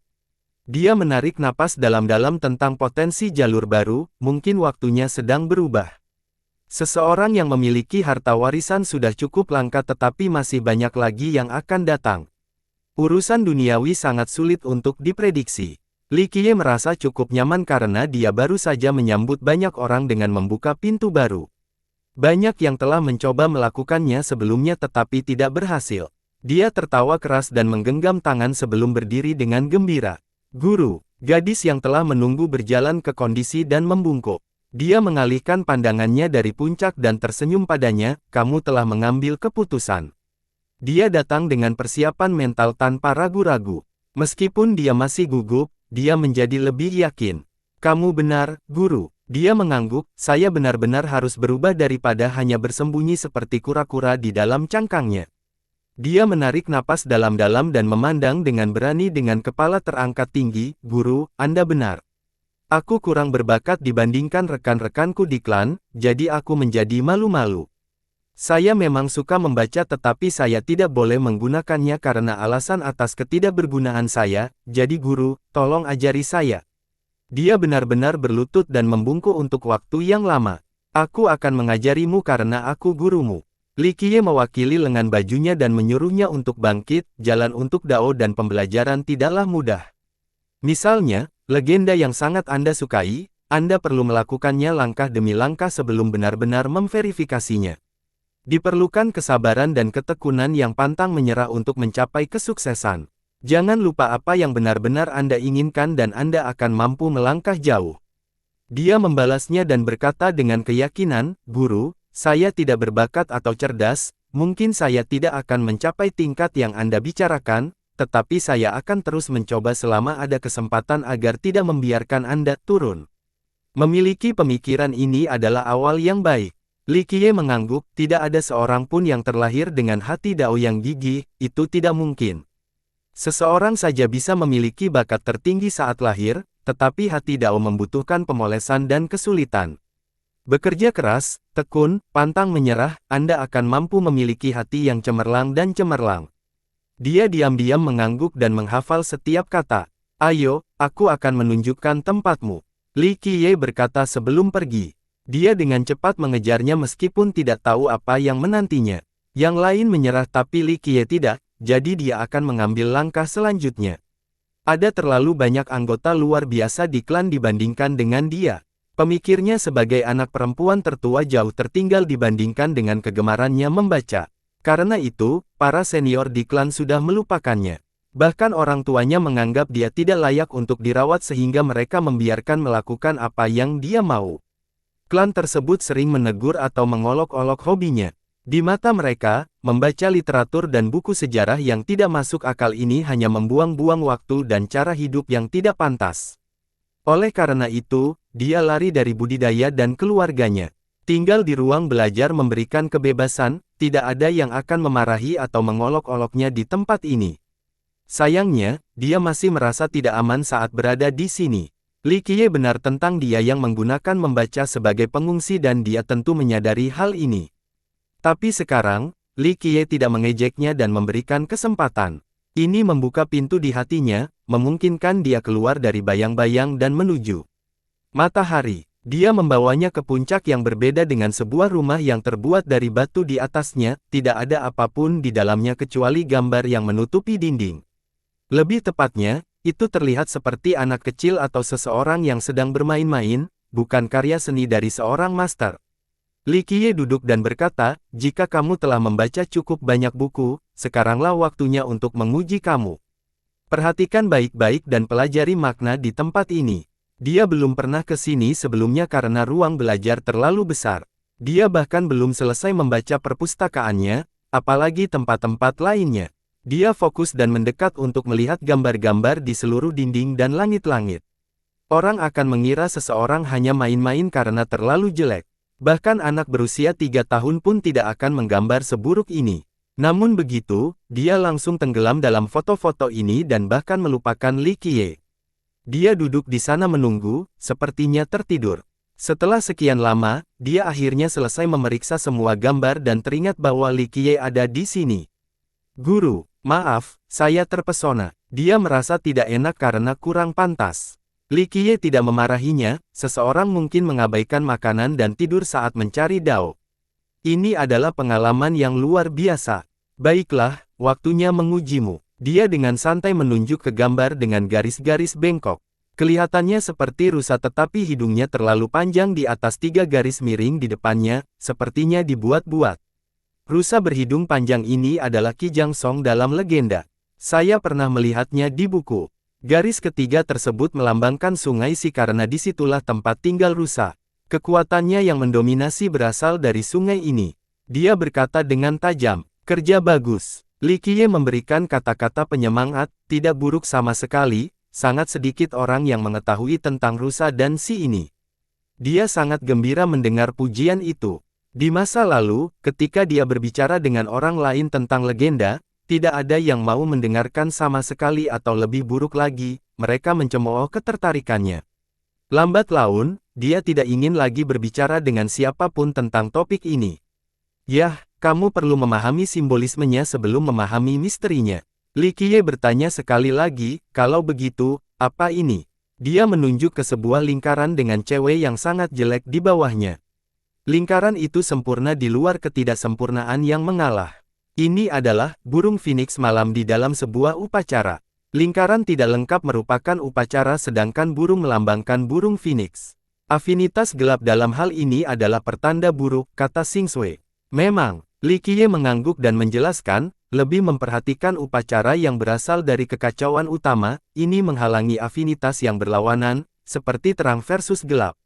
Dia menarik napas dalam-dalam tentang potensi jalur baru, mungkin waktunya sedang berubah. Seseorang yang memiliki harta warisan sudah cukup langka tetapi masih banyak lagi yang akan datang. Urusan duniawi sangat sulit untuk diprediksi. Li Qiye merasa cukup nyaman karena dia baru saja menyambut banyak orang dengan membuka pintu baru. Banyak yang telah mencoba melakukannya sebelumnya tetapi tidak berhasil. Dia tertawa keras dan menggenggam tangan sebelum berdiri dengan gembira. Guru, gadis yang telah menunggu berjalan ke kondisi dan membungkuk. Dia mengalihkan pandangannya dari puncak dan tersenyum padanya, kamu telah mengambil keputusan. Dia datang dengan persiapan mental tanpa ragu-ragu. Meskipun dia masih gugup, dia menjadi lebih yakin. Kamu benar, guru. Dia mengangguk, saya benar-benar harus berubah daripada hanya bersembunyi seperti kura-kura di dalam cangkangnya. Dia menarik napas dalam-dalam dan memandang dengan berani dengan kepala terangkat tinggi, guru, Anda benar. Aku kurang berbakat dibandingkan rekan-rekanku di klan, jadi aku menjadi malu-malu. Saya memang suka membaca tetapi saya tidak boleh menggunakannya karena alasan atas ketidakbergunaan saya, jadi guru, tolong ajari saya. Dia benar-benar berlutut dan membungkuk untuk waktu yang lama. Aku akan mengajarimu karena aku gurumu. Li Qiye mewakili lengan bajunya dan menyuruhnya untuk bangkit. Jalan untuk dao dan pembelajaran tidaklah mudah. Misalnya, legenda yang sangat Anda sukai, Anda perlu melakukannya langkah demi langkah sebelum benar-benar memverifikasinya. Diperlukan kesabaran dan ketekunan yang pantang menyerah untuk mencapai kesuksesan. Jangan lupa apa yang benar-benar Anda inginkan dan Anda akan mampu melangkah jauh. Dia membalasnya dan berkata dengan keyakinan, "Guru, saya tidak berbakat atau cerdas, mungkin saya tidak akan mencapai tingkat yang Anda bicarakan, tetapi saya akan terus mencoba selama ada kesempatan agar tidak membiarkan Anda turun." Memiliki pemikiran ini adalah awal yang baik. Li Qiye mengangguk, tidak ada seorang pun yang terlahir dengan hati dao yang gigih, itu tidak mungkin. Seseorang saja bisa memiliki bakat tertinggi saat lahir, tetapi hati dao membutuhkan pemolesan dan kesulitan. Bekerja keras, tekun, pantang menyerah, Anda akan mampu memiliki hati yang cemerlang dan cemerlang. Dia diam-diam mengangguk dan menghafal setiap kata. "Ayo, aku akan menunjukkan tempatmu," Li Qiye berkata sebelum pergi. Dia dengan cepat mengejarnya meskipun tidak tahu apa yang menantinya. Yang lain menyerah tapi Li Qiye tidak, jadi dia akan mengambil langkah selanjutnya. Ada terlalu banyak anggota luar biasa di klan dibandingkan dengan dia. Pemikirnya sebagai anak perempuan tertua jauh tertinggal dibandingkan dengan kegemarannya membaca. Karena itu, para senior di klan sudah melupakannya. Bahkan orang tuanya menganggap dia tidak layak untuk dirawat sehingga mereka membiarkan melakukan apa yang dia mau. Klan tersebut sering menegur atau mengolok-olok hobinya. Di mata mereka, membaca literatur dan buku sejarah yang tidak masuk akal ini hanya membuang-buang waktu dan cara hidup yang tidak pantas. Oleh karena itu, dia lari dari budidaya dan keluarganya. Tinggal di ruang belajar memberikan kebebasan, tidak ada yang akan memarahi atau mengolok-oloknya di tempat ini. Sayangnya, dia masih merasa tidak aman saat berada di sini. Li Qiye benar tentang dia yang menggunakan membaca sebagai pengungsi dan dia tentu menyadari hal ini. Tapi sekarang, Li Qiye tidak mengejeknya dan memberikan kesempatan. Ini membuka pintu di hatinya, memungkinkan dia keluar dari bayang-bayang dan menuju matahari. Dia membawanya ke puncak yang berbeda dengan sebuah rumah yang terbuat dari batu di atasnya, tidak ada apapun di dalamnya kecuali gambar yang menutupi dinding. Lebih tepatnya, itu terlihat seperti anak kecil atau seseorang yang sedang bermain-main, bukan karya seni dari seorang master. Li Qiye duduk dan berkata, "Jika kamu telah membaca cukup banyak buku, sekaranglah waktunya untuk menguji kamu. Perhatikan baik-baik dan pelajari makna di tempat ini." Dia belum pernah ke sini sebelumnya karena ruang belajar terlalu besar. Dia bahkan belum selesai membaca perpustakaannya, apalagi tempat-tempat lainnya. Dia fokus dan mendekat untuk melihat gambar-gambar di seluruh dinding dan langit-langit. Orang akan mengira seseorang hanya main-main karena terlalu jelek. Bahkan anak berusia 3 tahun pun tidak akan menggambar seburuk ini. Namun begitu, dia langsung tenggelam dalam foto-foto ini dan bahkan melupakan Li Qiye. Dia duduk di sana menunggu, sepertinya tertidur. Setelah sekian lama, dia akhirnya selesai memeriksa semua gambar dan teringat bahwa Li Qiye ada di sini. "Guru, maaf, saya terpesona." Dia merasa tidak enak karena kurang pantas. Li Qiye tidak memarahinya, seseorang mungkin mengabaikan makanan dan tidur saat mencari dao. Ini adalah pengalaman yang luar biasa. Baiklah, waktunya mengujimu. Dia dengan santai menunjuk ke gambar dengan garis-garis bengkok. Kelihatannya seperti rusa tetapi hidungnya terlalu panjang di atas 3 garis miring di depannya, sepertinya dibuat-buat. Rusa berhidung panjang ini adalah Kijang Song dalam legenda. Saya pernah melihatnya di buku. Garis ketiga tersebut melambangkan sungai Si karena disitulah tempat tinggal rusa. Kekuatannya yang mendominasi berasal dari sungai ini. Dia berkata dengan tajam, "Kerja bagus." Li Qiye memberikan kata-kata penyemangat, "Tidak buruk sama sekali, sangat sedikit orang yang mengetahui tentang rusa dan si ini." Dia sangat gembira mendengar pujian itu. Di masa lalu, ketika dia berbicara dengan orang lain tentang legenda, tidak ada yang mau mendengarkan sama sekali atau lebih buruk lagi, mereka mencemooh ketertarikannya. Lambat laun, dia tidak ingin lagi berbicara dengan siapapun tentang topik ini. "Yah, kamu perlu memahami simbolismenya sebelum memahami misterinya." Li Qiye bertanya sekali lagi, "Kalau begitu, apa ini?" Dia menunjuk ke sebuah lingkaran dengan cewek yang sangat jelek di bawahnya. Lingkaran itu sempurna di luar ketidaksempurnaan yang mengalah. Ini adalah burung phoenix malam di dalam sebuah upacara. Lingkaran tidak lengkap merupakan upacara sedangkan burung melambangkan burung phoenix. Afinitas gelap dalam hal ini adalah pertanda buruk, kata Xing Shui. Memang, Li Qiye mengangguk dan menjelaskan, lebih memperhatikan upacara yang berasal dari kekacauan utama, ini menghalangi afinitas yang berlawanan, seperti terang versus gelap.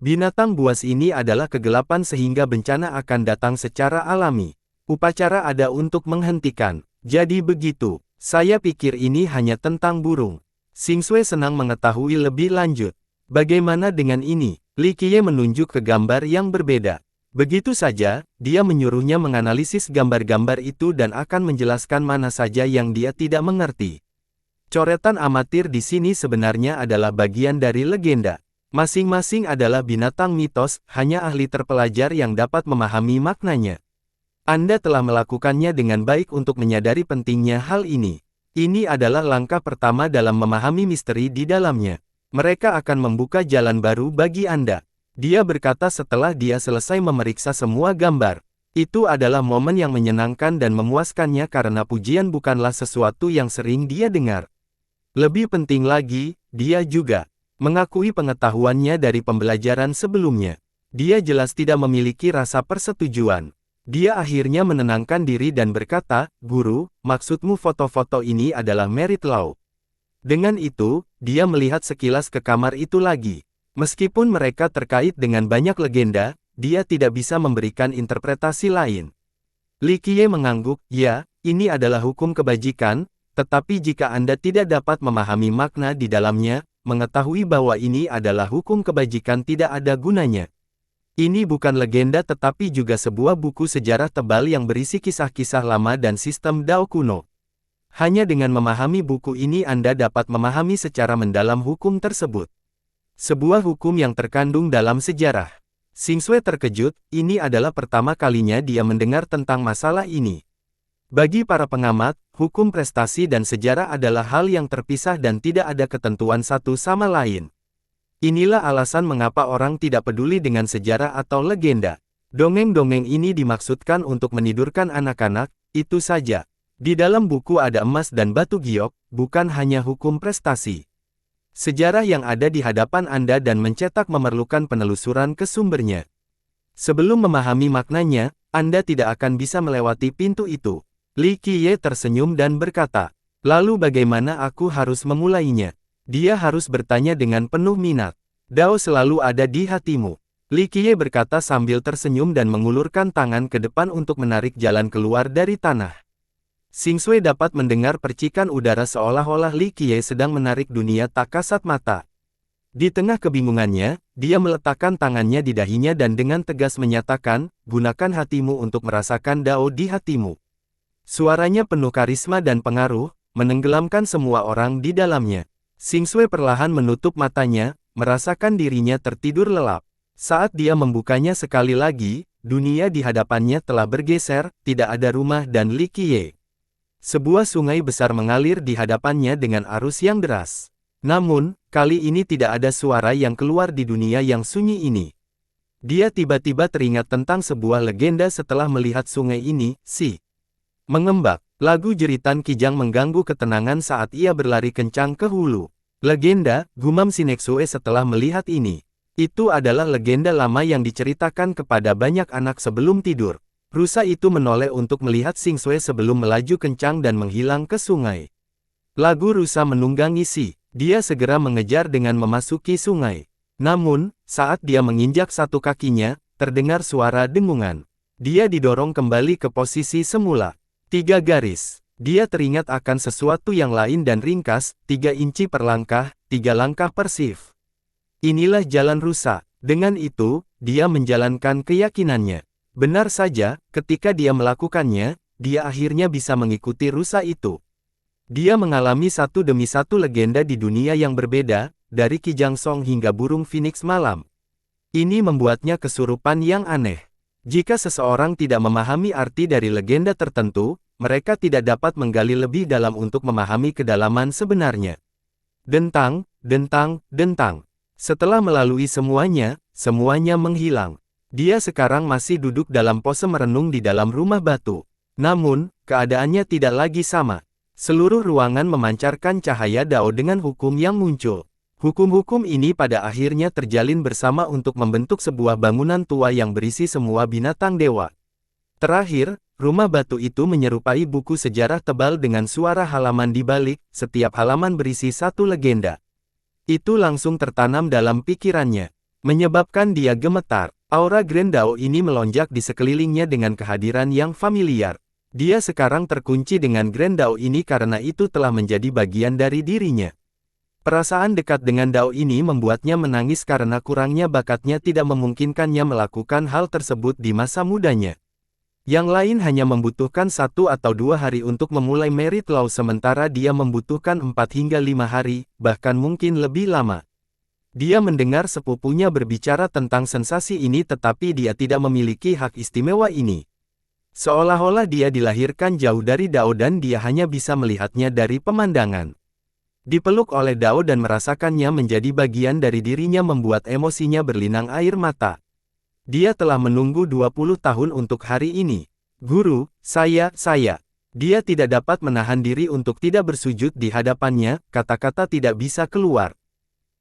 Binatang buas ini adalah kegelapan sehingga bencana akan datang secara alami. Upacara ada untuk menghentikan. Jadi begitu, saya pikir ini hanya tentang burung. Xing Shui senang mengetahui lebih lanjut. Bagaimana dengan ini? Li Qiye menunjuk ke gambar yang berbeda. Begitu saja, dia menyuruhnya menganalisis gambar-gambar itu dan akan menjelaskan mana saja yang dia tidak mengerti. Coretan amatir di sini sebenarnya adalah bagian dari legenda. Masing-masing adalah binatang mitos, hanya ahli terpelajar yang dapat memahami maknanya. Anda telah melakukannya dengan baik untuk menyadari pentingnya hal ini. Ini adalah langkah pertama dalam memahami misteri di dalamnya. Mereka akan membuka jalan baru bagi Anda. Dia berkata setelah dia selesai memeriksa semua gambar. Itu adalah momen yang menyenangkan dan memuaskannya karena pujian bukanlah sesuatu yang sering dia dengar. Lebih penting lagi, dia juga mengakui pengetahuannya dari pembelajaran sebelumnya. Dia jelas tidak memiliki rasa persetujuan. Dia akhirnya menenangkan diri dan berkata, "Guru, maksudmu foto-foto ini adalah merit law?" Dengan itu, dia melihat sekilas ke kamar itu lagi. Meskipun mereka terkait dengan banyak legenda, dia tidak bisa memberikan interpretasi lain. Li Qiye mengangguk, "Ya, ini adalah hukum kebajikan, tetapi jika Anda tidak dapat memahami makna di dalamnya, mengetahui bahwa ini adalah hukum kebajikan tidak ada gunanya. Ini bukan legenda tetapi juga sebuah buku sejarah tebal yang berisi kisah-kisah lama dan sistem Dao kuno. Hanya dengan memahami buku ini Anda dapat memahami secara mendalam hukum tersebut. Sebuah hukum yang terkandung dalam sejarah." Xing Shui terkejut, ini adalah pertama kalinya dia mendengar tentang masalah ini. Bagi para pengamat, hukum prestasi dan sejarah adalah hal yang terpisah dan tidak ada ketentuan satu sama lain. Inilah alasan mengapa orang tidak peduli dengan sejarah atau legenda. Dongeng-dongeng ini dimaksudkan untuk menidurkan anak-anak, itu saja. Di dalam buku ada emas dan batu giok, bukan hanya hukum prestasi. Sejarah yang ada di hadapan Anda dan mencetak memerlukan penelusuran ke sumbernya. Sebelum memahami maknanya, Anda tidak akan bisa melewati pintu itu. Li Qiye tersenyum dan berkata, "Lalu bagaimana aku harus memulainya?" Dia harus bertanya dengan penuh minat. "Dao selalu ada di hatimu." Li Qiye berkata sambil tersenyum dan mengulurkan tangan ke depan untuk menarik jalan keluar dari tanah. Xing Shui dapat mendengar percikan udara seolah-olah Li Qiye sedang menarik dunia tak kasat mata. Di tengah kebingungannya, dia meletakkan tangannya di dahinya dan dengan tegas menyatakan, "Gunakan hatimu untuk merasakan Dao di hatimu." Suaranya penuh karisma dan pengaruh, menenggelamkan semua orang di dalamnya. Xing Shui perlahan menutup matanya, merasakan dirinya tertidur lelap. Saat dia membukanya sekali lagi, dunia di hadapannya telah bergeser, tidak ada rumah dan Li Qiye. Sebuah sungai besar mengalir di hadapannya dengan arus yang deras. Namun, kali ini tidak ada suara yang keluar di dunia yang sunyi ini. Dia tiba-tiba teringat tentang sebuah legenda setelah melihat sungai ini, mengembak. Lagu jeritan Kijang mengganggu ketenangan saat ia berlari kencang ke hulu. "Legenda," gumam Sinexue setelah melihat ini. "Itu adalah legenda lama yang diceritakan kepada banyak anak sebelum tidur." Rusa itu menoleh untuk melihat Xing Shui sebelum melaju kencang dan menghilang ke sungai. Lagu rusa menunggangi dia segera mengejar dengan memasuki sungai. Namun, saat dia menginjak satu kakinya, terdengar suara dengungan. Dia didorong kembali ke posisi semula. 3 garis. Dia teringat akan sesuatu yang lain dan ringkas, 3 inci per langkah, 3 langkah per shift. Inilah jalan rusa. Dengan itu, dia menjalankan keyakinannya. Benar saja, ketika dia melakukannya, dia akhirnya bisa mengikuti rusa itu. Dia mengalami satu demi satu legenda di dunia yang berbeda, dari Kijang Song hingga burung phoenix malam. Ini membuatnya kesurupan yang aneh. Jika seseorang tidak memahami arti dari legenda tertentu, mereka tidak dapat menggali lebih dalam untuk memahami kedalaman sebenarnya. Dentang, dentang, dentang. Setelah melalui semuanya, semuanya menghilang. Dia sekarang masih duduk dalam pose merenung di dalam rumah batu. Namun, keadaannya tidak lagi sama. Seluruh ruangan memancarkan cahaya Dao dengan hukum yang muncul. Hukum-hukum ini pada akhirnya terjalin bersama untuk membentuk sebuah bangunan tua yang berisi semua binatang dewa. Terakhir, rumah batu itu menyerupai buku sejarah tebal dengan suara halaman di balik, setiap halaman berisi satu legenda. Itu langsung tertanam dalam pikirannya, menyebabkan dia gemetar. Aura Grand Dao ini melonjak di sekelilingnya dengan kehadiran yang familiar. Dia sekarang terkunci dengan Grand Dao ini karena itu telah menjadi bagian dari dirinya. Perasaan dekat dengan Dao ini membuatnya menangis karena kurangnya bakatnya tidak memungkinkannya melakukan hal tersebut di masa mudanya. Yang lain hanya membutuhkan 1 atau 2 hari untuk memulai merit law sementara dia membutuhkan 4 hingga 5 hari, bahkan mungkin lebih lama. Dia mendengar sepupunya berbicara tentang sensasi ini tetapi dia tidak memiliki hak istimewa ini. Seolah-olah dia dilahirkan jauh dari Dao dan dia hanya bisa melihatnya dari pemandangan. Dipeluk oleh Dao dan merasakannya menjadi bagian dari dirinya membuat emosinya berlinang air mata. Dia telah menunggu 20 tahun untuk hari ini. Guru, saya. Dia tidak dapat menahan diri untuk tidak bersujud di hadapannya, kata-kata tidak bisa keluar.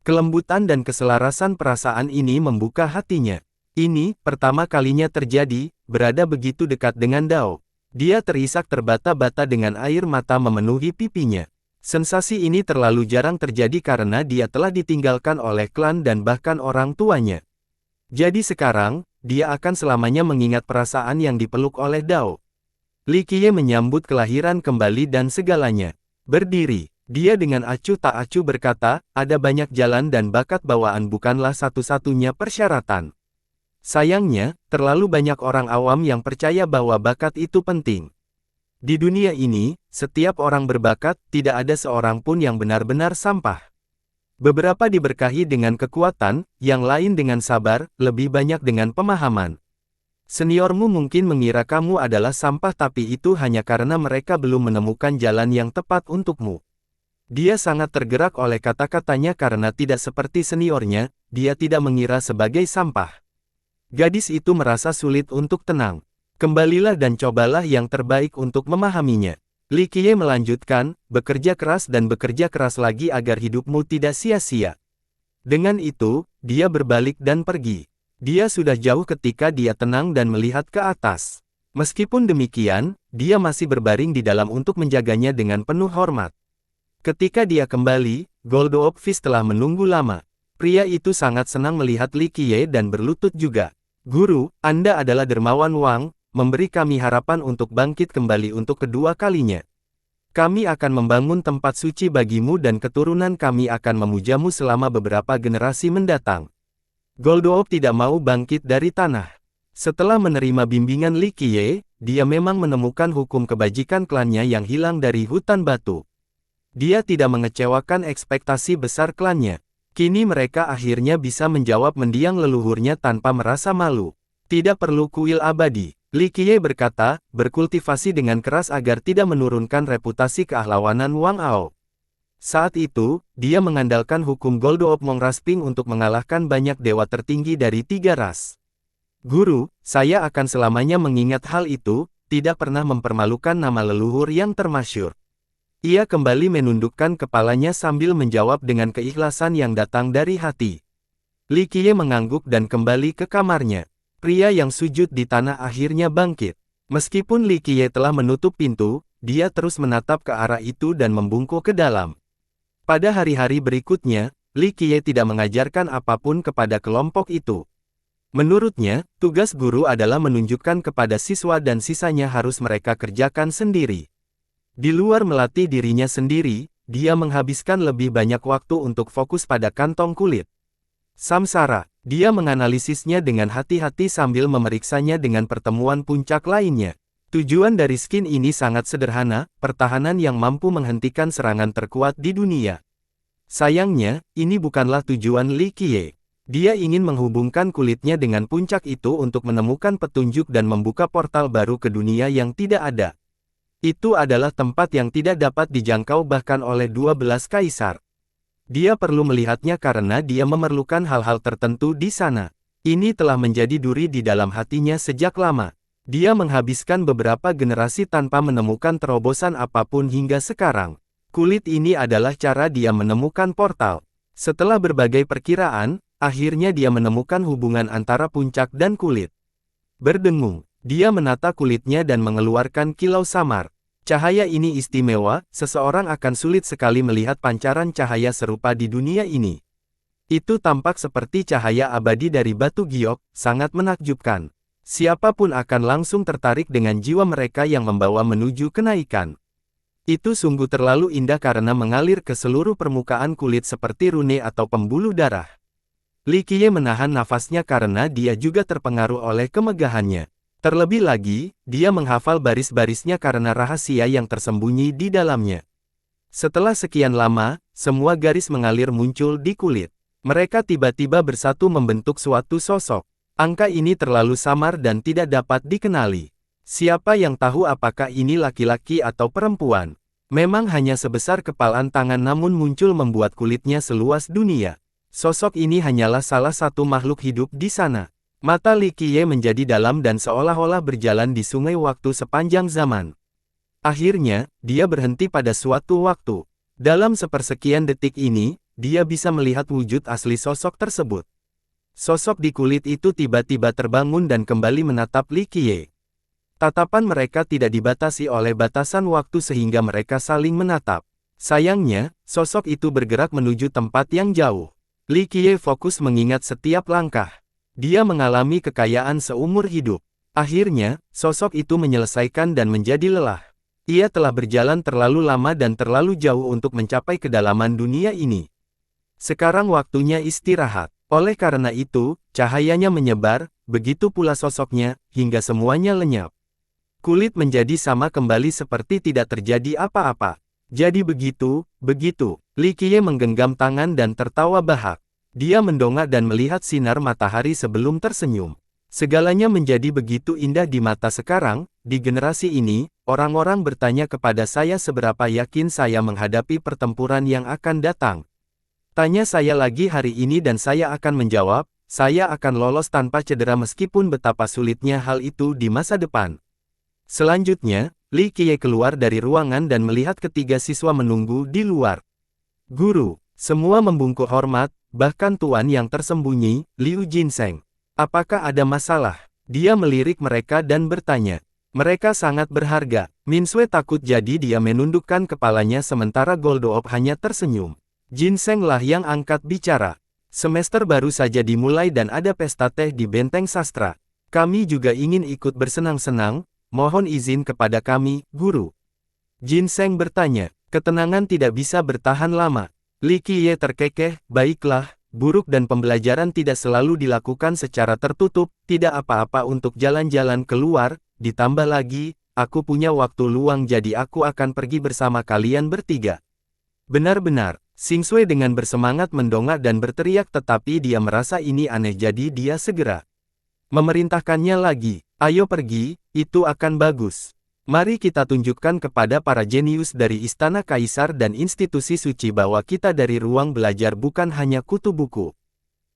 Kelembutan dan keselarasan perasaan ini membuka hatinya. Ini, pertama kalinya terjadi, berada begitu dekat dengan Dao. Dia terisak terbata-bata dengan air mata memenuhi pipinya. Sensasi ini terlalu jarang terjadi karena dia telah ditinggalkan oleh klan dan bahkan orang tuanya. Jadi sekarang, dia akan selamanya mengingat perasaan yang dipeluk oleh Dao. Li Qiye menyambut kelahiran kembali dan segalanya. Berdiri, dia dengan acuh tak acuh berkata, ada banyak jalan dan bakat bawaan bukanlah satu-satunya persyaratan. Sayangnya, terlalu banyak orang awam yang percaya bahwa bakat itu penting. Di dunia ini, setiap orang berbakat, tidak ada seorang pun yang benar-benar sampah. Beberapa diberkahi dengan kekuatan, yang lain dengan sabar, lebih banyak dengan pemahaman. Seniormu mungkin mengira kamu adalah sampah tapi itu hanya karena mereka belum menemukan jalan yang tepat untukmu. Dia sangat tergerak oleh kata-katanya karena tidak seperti seniornya, dia tidak mengira sebagai sampah. Gadis itu merasa sulit untuk tenang. Kembalilah dan cobalah yang terbaik untuk memahaminya. Li Qiye melanjutkan, bekerja keras dan bekerja keras lagi agar hidupmu tidak sia-sia. Dengan itu, dia berbalik dan pergi. Dia sudah jauh ketika dia tenang dan melihat ke atas. Meskipun demikian, dia masih berbaring di dalam untuk menjaganya dengan penuh hormat. Ketika dia kembali, Goldoop Fish telah menunggu lama. Pria itu sangat senang melihat Li Qiye dan berlutut juga. Guru, Anda adalah dermawan Wang, memberi kami harapan untuk bangkit kembali untuk kedua kalinya. Kami akan membangun tempat suci bagimu dan keturunan kami akan memujamu selama beberapa generasi mendatang. Goldoop tidak mau bangkit dari tanah. Setelah menerima bimbingan Li Qiye, dia memang menemukan hukum kebajikan klannya yang hilang dari hutan batu. Dia tidak mengecewakan ekspektasi besar klannya. Kini mereka akhirnya bisa menjawab mendiang leluhurnya tanpa merasa malu. Tidak perlu kuil abadi. Li Qiye berkata, berkultivasi dengan keras agar tidak menurunkan reputasi keahlawanan Wang Ao. Saat itu, dia mengandalkan hukum Goldoop Mongrasping untuk mengalahkan banyak dewa tertinggi dari 3 ras. Guru, saya akan selamanya mengingat hal itu, tidak pernah mempermalukan nama leluhur yang termasyhur. Ia kembali menundukkan kepalanya sambil menjawab dengan keikhlasan yang datang dari hati. Li Qiye mengangguk dan kembali ke kamarnya. Pria yang sujud di tanah akhirnya bangkit. Meskipun Li Qiye telah menutup pintu, dia terus menatap ke arah itu dan membungkuk ke dalam. Pada hari-hari berikutnya, Li Qiye tidak mengajarkan apapun kepada kelompok itu. Menurutnya, tugas guru adalah menunjukkan kepada siswa dan sisanya harus mereka kerjakan sendiri. Di luar melatih dirinya sendiri, dia menghabiskan lebih banyak waktu untuk fokus pada kantong kulit. Samsara, dia menganalisisnya dengan hati-hati sambil memeriksanya dengan pertemuan puncak lainnya. Tujuan dari skin ini sangat sederhana, pertahanan yang mampu menghentikan serangan terkuat di dunia. Sayangnya, ini bukanlah tujuan Li Qiye. Dia ingin menghubungkan kulitnya dengan puncak itu untuk menemukan petunjuk dan membuka portal baru ke dunia yang tidak ada. Itu adalah tempat yang tidak dapat dijangkau bahkan oleh 12 kaisar. Dia perlu melihatnya karena dia memerlukan hal-hal tertentu di sana. Ini telah menjadi duri di dalam hatinya sejak lama. Dia menghabiskan beberapa generasi tanpa menemukan terobosan apapun hingga sekarang. Kulit ini adalah cara dia menemukan portal. Setelah berbagai perkiraan, akhirnya dia menemukan hubungan antara puncak dan kulit. Berdengung, dia menata kulitnya dan mengeluarkan kilau samar. Cahaya ini istimewa, seseorang akan sulit sekali melihat pancaran cahaya serupa di dunia ini. Itu tampak seperti cahaya abadi dari batu giok, sangat menakjubkan. Siapapun akan langsung tertarik dengan jiwa mereka yang membawa menuju kenaikan. Itu sungguh terlalu indah karena mengalir ke seluruh permukaan kulit seperti rune atau pembuluh darah. Li Qiye menahan nafasnya karena dia juga terpengaruh oleh kemegahannya. Terlebih lagi, dia menghafal baris-barisnya karena rahasia yang tersembunyi di dalamnya. Setelah sekian lama, semua garis mengalir muncul di kulit. Mereka tiba-tiba bersatu membentuk suatu sosok. Angka ini terlalu samar dan tidak dapat dikenali. Siapa yang tahu apakah ini laki-laki atau perempuan? Memang hanya sebesar kepalan tangan namun muncul membuat kulitnya seluas dunia. Sosok ini hanyalah salah satu makhluk hidup di sana. Mata Li Qiye menjadi dalam dan seolah-olah berjalan di sungai waktu sepanjang zaman. Akhirnya, dia berhenti pada suatu waktu. Dalam sepersekian detik ini, dia bisa melihat wujud asli sosok tersebut. Sosok di kulit itu tiba-tiba terbangun dan kembali menatap Li Qiye. Tatapan mereka tidak dibatasi oleh batasan waktu sehingga mereka saling menatap. Sayangnya, sosok itu bergerak menuju tempat yang jauh. Li Qiye fokus mengingat setiap langkah. Dia mengalami kekayaan seumur hidup. Akhirnya, sosok itu menyelesaikan dan menjadi lelah. Ia telah berjalan terlalu lama dan terlalu jauh untuk mencapai kedalaman dunia ini. Sekarang waktunya istirahat. Oleh karena itu, cahayanya menyebar, begitu pula sosoknya, hingga semuanya lenyap. Kulit menjadi sama kembali seperti tidak terjadi apa-apa. Jadi begitu. Li Qiye menggenggam tangan dan tertawa bahak. Dia mendongak dan melihat sinar matahari sebelum tersenyum. Segalanya menjadi begitu indah di mata sekarang. Di generasi ini, orang-orang bertanya kepada saya seberapa yakin saya menghadapi pertempuran yang akan datang. Tanya saya lagi hari ini dan saya akan menjawab, saya akan lolos tanpa cedera meskipun betapa sulitnya hal itu di masa depan. Selanjutnya, Li Qiye keluar dari ruangan dan melihat ketiga siswa menunggu di luar. Guru, semua membungkuk hormat, bahkan tuan yang tersembunyi, Liu Jinseng. Apakah ada masalah? Dia melirik mereka dan bertanya. Mereka sangat berharga. Minsue takut jadi dia menundukkan kepalanya sementara Goldoop hanya tersenyum. Jinseng lah yang angkat bicara. Semester baru saja dimulai dan ada pesta teh di Benteng Sastra. Kami juga ingin ikut bersenang-senang, mohon izin kepada kami, guru. Jinseng bertanya, ketenangan tidak bisa bertahan lama. Li Qiye terkekeh, baiklah, buruk dan pembelajaran tidak selalu dilakukan secara tertutup, tidak apa-apa untuk jalan-jalan keluar, ditambah lagi, aku punya waktu luang jadi aku akan pergi bersama kalian bertiga. Benar-benar. Singsue dengan bersemangat mendongak dan berteriak tetapi dia merasa ini aneh jadi dia segera memerintahkannya lagi. Ayo pergi, itu akan bagus. Mari kita tunjukkan kepada para jenius dari Istana Kaisar dan institusi suci bahwa kita dari ruang belajar bukan hanya kutu buku.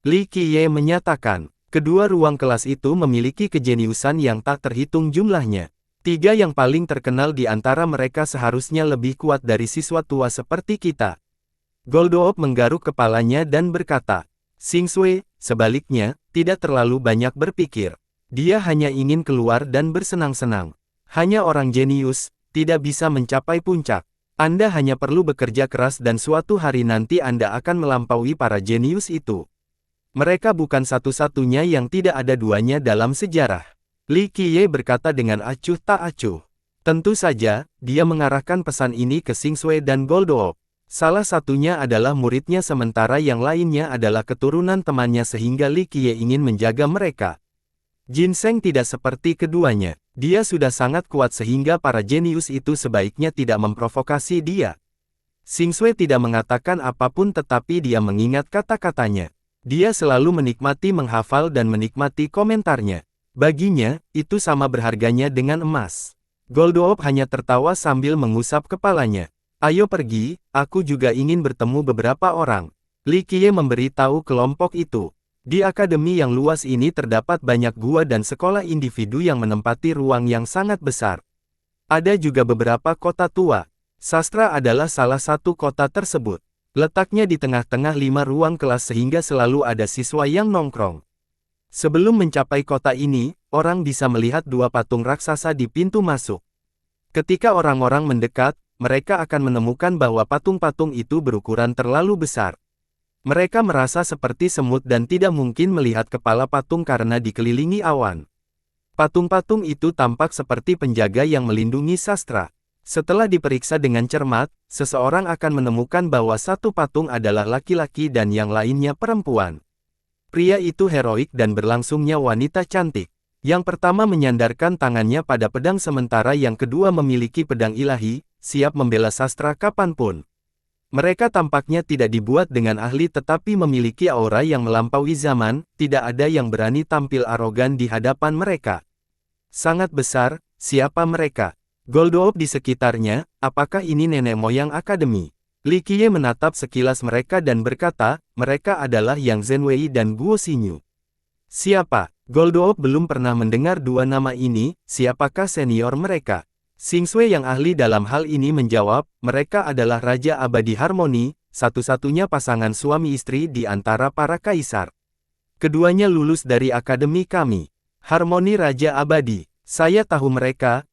Li Qiye menyatakan, kedua ruang kelas itu memiliki kejeniusan yang tak terhitung jumlahnya. Tiga yang paling terkenal di antara mereka seharusnya lebih kuat dari siswa tua seperti kita. Goldoop menggaruk kepalanya dan berkata, Singsue, sebaliknya, tidak terlalu banyak berpikir. Dia hanya ingin keluar dan bersenang-senang. Hanya orang jenius, tidak bisa mencapai puncak. Anda hanya perlu bekerja keras dan suatu hari nanti Anda akan melampaui para jenius itu. Mereka bukan satu-satunya yang tidak ada duanya dalam sejarah. Li Qiye berkata dengan acuh tak acuh. Tentu saja, dia mengarahkan pesan ini ke Singsue dan Goldoop. Salah satunya adalah muridnya sementara yang lainnya adalah keturunan temannya sehingga Li Qiye ingin menjaga mereka. Jinseng tidak seperti keduanya. Dia sudah sangat kuat sehingga para jenius itu sebaiknya tidak memprovokasi dia. Singsue tidak mengatakan apapun tetapi dia mengingat kata-katanya. Dia selalu menikmati menghafal dan menikmati komentarnya. Baginya, itu sama berharganya dengan emas. Goldoop hanya tertawa sambil mengusap kepalanya. Ayo pergi, aku juga ingin bertemu beberapa orang. Li Qiye memberitahu kelompok itu. Di akademi yang luas ini terdapat banyak gua dan sekolah individu yang menempati ruang yang sangat besar. Ada juga beberapa kota tua. Sastra adalah salah satu kota tersebut. Letaknya di tengah-tengah 5 ruang kelas sehingga selalu ada siswa yang nongkrong. Sebelum mencapai kota ini, orang bisa melihat 2 patung raksasa di pintu masuk. Ketika orang-orang mendekat, mereka akan menemukan bahwa patung-patung itu berukuran terlalu besar. Mereka merasa seperti semut dan tidak mungkin melihat kepala patung karena dikelilingi awan. Patung-patung itu tampak seperti penjaga yang melindungi sastra. Setelah diperiksa dengan cermat, seseorang akan menemukan bahwa satu patung adalah laki-laki dan yang lainnya perempuan. Pria itu heroik dan berlangsungnya wanita cantik. Yang pertama menyandarkan tangannya pada pedang sementara yang kedua memiliki pedang ilahi, siap membela sastra kapanpun. Mereka tampaknya tidak dibuat dengan ahli tetapi memiliki aura yang melampaui zaman, tidak ada yang berani tampil arogan di hadapan mereka. Sangat besar, siapa mereka? Goldoop di sekitarnya, apakah ini nenek moyang akademi? Li Qiye menatap sekilas mereka dan berkata, mereka adalah Yang Zhenwei dan Guo Xinyu. Siapa? Goldoop belum pernah mendengar dua nama ini, siapakah senior mereka? Xing Sui yang ahli dalam hal ini menjawab, mereka adalah Raja Abadi Harmoni, satu-satunya pasangan suami istri di antara para kaisar. Keduanya lulus dari akademi kami. Harmoni Raja Abadi. Saya tahu mereka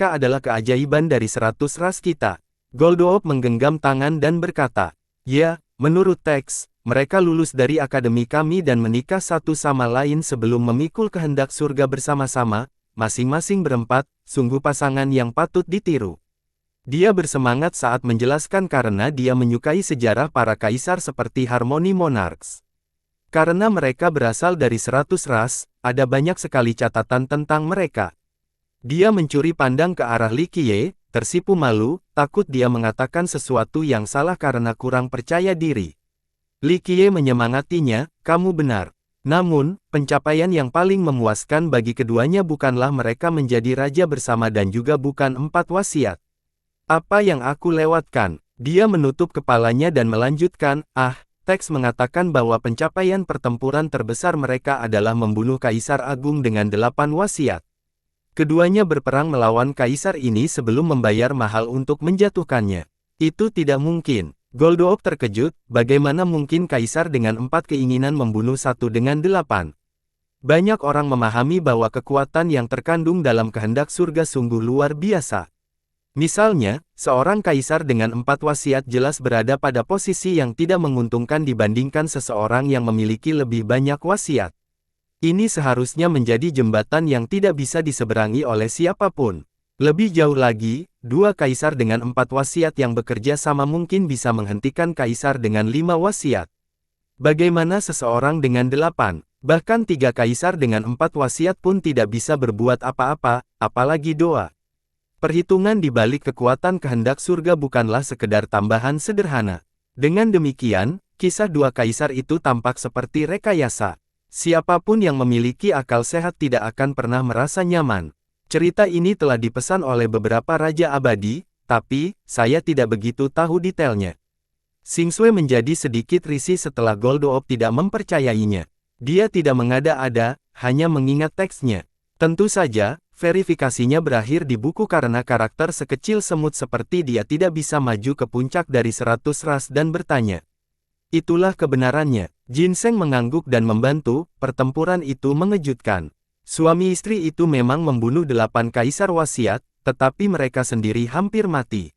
adalah keajaiban dari 100 ras kita. Goldoop menggenggam tangan dan berkata, ya, menurut teks, mereka lulus dari akademi kami dan menikah satu sama lain sebelum memikul kehendak surga bersama-sama, masing-masing berempat, sungguh pasangan yang patut ditiru. Dia bersemangat saat menjelaskan karena dia menyukai sejarah para kaisar seperti Harmony Monarchs. Karena mereka berasal dari 100 ras, ada banyak sekali catatan tentang mereka. Dia mencuri pandang ke arah Li Qiye, tersipu malu, takut dia mengatakan sesuatu yang salah karena kurang percaya diri. Li Qiye menyemangatinya, kamu benar. Namun, pencapaian yang paling memuaskan bagi keduanya bukanlah mereka menjadi raja bersama dan juga bukan 4 wasiat. Apa yang aku lewatkan? Dia menutup kepalanya dan melanjutkan, teks mengatakan bahwa pencapaian pertempuran terbesar mereka adalah membunuh Kaisar Agung dengan 8 wasiat. Keduanya berperang melawan kaisar ini sebelum membayar mahal untuk menjatuhkannya. Itu tidak mungkin. Goldoop terkejut, bagaimana mungkin kaisar dengan 4 keinginan membunuh satu dengan 8? Banyak orang memahami bahwa kekuatan yang terkandung dalam kehendak surga sungguh luar biasa. Misalnya, seorang kaisar dengan 4 wasiat jelas berada pada posisi yang tidak menguntungkan dibandingkan seseorang yang memiliki lebih banyak wasiat. Ini seharusnya menjadi jembatan yang tidak bisa diseberangi oleh siapapun. Lebih jauh lagi, 2 kaisar dengan 4 wasiat yang bekerja sama mungkin bisa menghentikan kaisar dengan 5 wasiat. Bagaimana seseorang dengan 8, bahkan 3 kaisar dengan 4 wasiat pun tidak bisa berbuat apa-apa, apalagi doa. Perhitungan di balik kekuatan kehendak surga bukanlah sekedar tambahan sederhana. Dengan demikian, kisah 2 kaisar itu tampak seperti rekayasa. Siapapun yang memiliki akal sehat tidak akan pernah merasa nyaman. Cerita ini telah dipesan oleh beberapa raja abadi, tapi saya tidak begitu tahu detailnya. Xing Sui menjadi sedikit risih setelah Goldoop tidak mempercayainya. Dia tidak mengada-ada, hanya mengingat teksnya. Tentu saja, verifikasinya berakhir di buku karena karakter sekecil semut seperti dia tidak bisa maju ke puncak dari 100 ras dan bertanya. Itulah kebenarannya. Ginseng mengangguk dan membantu, pertempuran itu mengejutkan. Suami istri itu memang membunuh 8 kaisar wasiat, tetapi mereka sendiri hampir mati.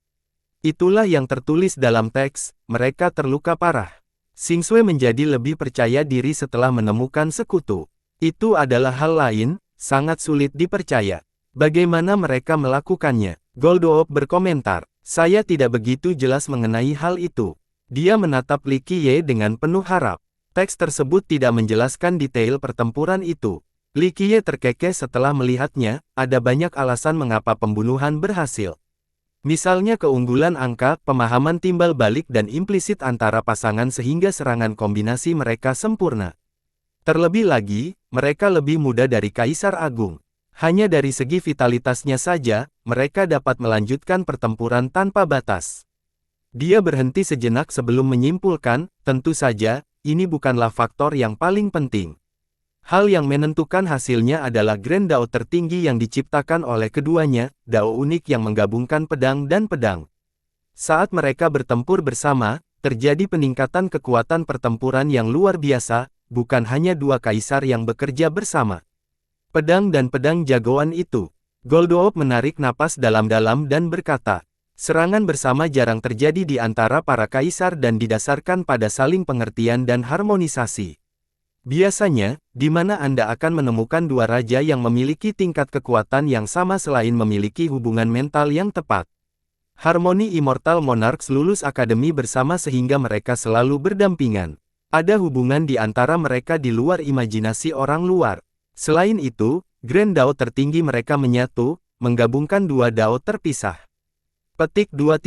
Itulah yang tertulis dalam teks, mereka terluka parah. Xing Sui menjadi lebih percaya diri setelah menemukan sekutu. Itu adalah hal lain, sangat sulit dipercaya. Bagaimana mereka melakukannya? Goldoop berkomentar, saya tidak begitu jelas mengenai hal itu. Dia menatap Li Qiye dengan penuh harap. Teks tersebut tidak menjelaskan detail pertempuran itu. Li Qiye terkekeh setelah melihatnya, ada banyak alasan mengapa pembunuhan berhasil. Misalnya keunggulan angka, pemahaman timbal balik dan implisit antara pasangan sehingga serangan kombinasi mereka sempurna. Terlebih lagi, mereka lebih muda dari Kaisar Agung. Hanya dari segi vitalitasnya saja, mereka dapat melanjutkan pertempuran tanpa batas. Dia berhenti sejenak sebelum menyimpulkan, tentu saja, ini bukanlah faktor yang paling penting. Hal yang menentukan hasilnya adalah Grand Dao tertinggi yang diciptakan oleh keduanya, Dao unik yang menggabungkan pedang dan pedang. Saat mereka bertempur bersama, terjadi peningkatan kekuatan pertempuran yang luar biasa, bukan hanya dua kaisar yang bekerja bersama. Pedang dan pedang jagoan itu. Goldoop menarik napas dalam-dalam dan berkata, serangan bersama jarang terjadi di antara para kaisar dan didasarkan pada saling pengertian dan harmonisasi. Biasanya, di mana Anda akan menemukan dua raja yang memiliki tingkat kekuatan yang sama selain memiliki hubungan mental yang tepat. Harmoni Immortal Monarchs lulus akademi bersama sehingga mereka selalu berdampingan. Ada hubungan di antara mereka di luar imajinasi orang luar. Selain itu, Grand Dao tertinggi mereka menyatu, menggabungkan dua Dao terpisah. Petik 2.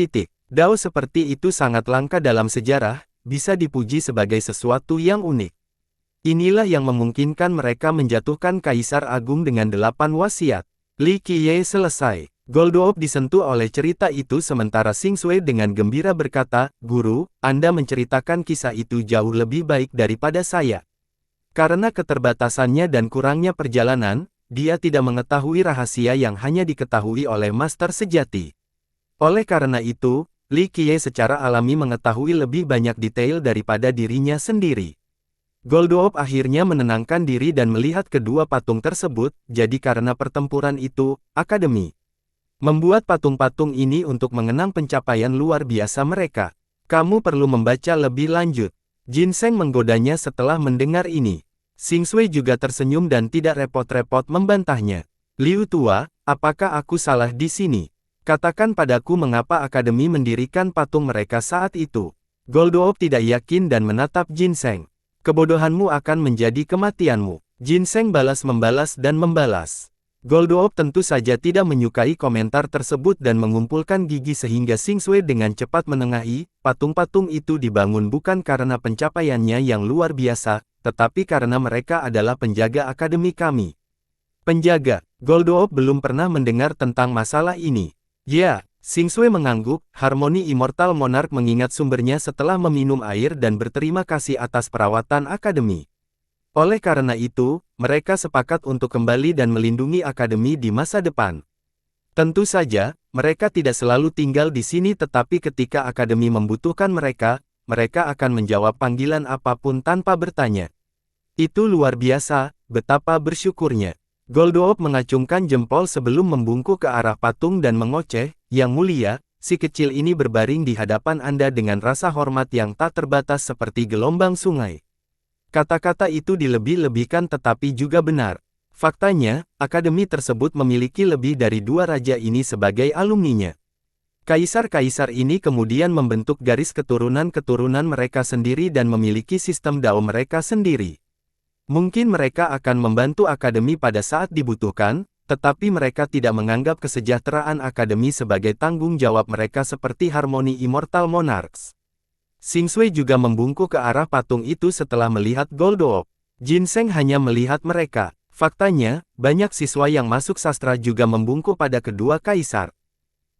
Dao seperti itu sangat langka dalam sejarah, bisa dipuji sebagai sesuatu yang unik. Inilah yang memungkinkan mereka menjatuhkan Kaisar Agung dengan 8 wasiat. Li Qiye selesai. Goldoop disentuh oleh cerita itu sementara Xing Sui dengan gembira berkata, Guru, Anda menceritakan kisah itu jauh lebih baik daripada saya. Karena keterbatasannya dan kurangnya perjalanan, dia tidak mengetahui rahasia yang hanya diketahui oleh master sejati. Oleh karena itu, Li Qiye secara alami mengetahui lebih banyak detail daripada dirinya sendiri. Goldoop akhirnya menenangkan diri dan melihat kedua patung tersebut, jadi karena pertempuran itu, Akademi membuat patung-patung ini untuk mengenang pencapaian luar biasa mereka. Kamu perlu membaca lebih lanjut. Ginseng menggodanya setelah mendengar ini. Xing Sui juga tersenyum dan tidak repot-repot membantahnya. Liu Tua, apakah aku salah di sini? Katakan padaku mengapa Akademi mendirikan patung mereka saat itu. Goldoop tidak yakin dan menatap Ginseng. Kebodohanmu akan menjadi kematianmu. Ginseng membalas dan membalas. Goldoop tentu saja tidak menyukai komentar tersebut dan mengumpulkan gigi sehingga Xing Sui dengan cepat menengahi, patung-patung itu dibangun bukan karena pencapaiannya yang luar biasa, tetapi karena mereka adalah penjaga akademi kami. Penjaga. Goldoop belum pernah mendengar tentang masalah ini. Ya. Xing Sui mengangguk, Harmoni Immortal Monarch mengingat sumbernya setelah meminum air dan berterima kasih atas perawatan akademi. Oleh karena itu, mereka sepakat untuk kembali dan melindungi akademi di masa depan. Tentu saja, mereka tidak selalu tinggal di sini tetapi ketika akademi membutuhkan mereka, mereka akan menjawab panggilan apapun tanpa bertanya. Itu luar biasa, betapa bersyukurnya. Goldoop mengacungkan jempol sebelum membungkuk ke arah patung dan mengoceh, Yang mulia, si kecil ini berbaring di hadapan Anda dengan rasa hormat yang tak terbatas seperti gelombang sungai. Kata-kata itu dilebih-lebihkan tetapi juga benar. Faktanya, akademi tersebut memiliki lebih dari 2 raja ini sebagai alumninya. Kaisar-kaisar ini kemudian membentuk garis keturunan-keturunan mereka sendiri dan memiliki sistem Dao mereka sendiri. Mungkin mereka akan membantu akademi pada saat dibutuhkan, tetapi mereka tidak menganggap kesejahteraan akademi sebagai tanggung jawab mereka seperti Harmoni Immortal Monarchs. Xing Sui juga membungkuk ke arah patung itu setelah melihat Goldoop. Ginseng hanya melihat mereka. Faktanya, banyak siswa yang masuk sastra juga membungkuk pada kedua kaisar.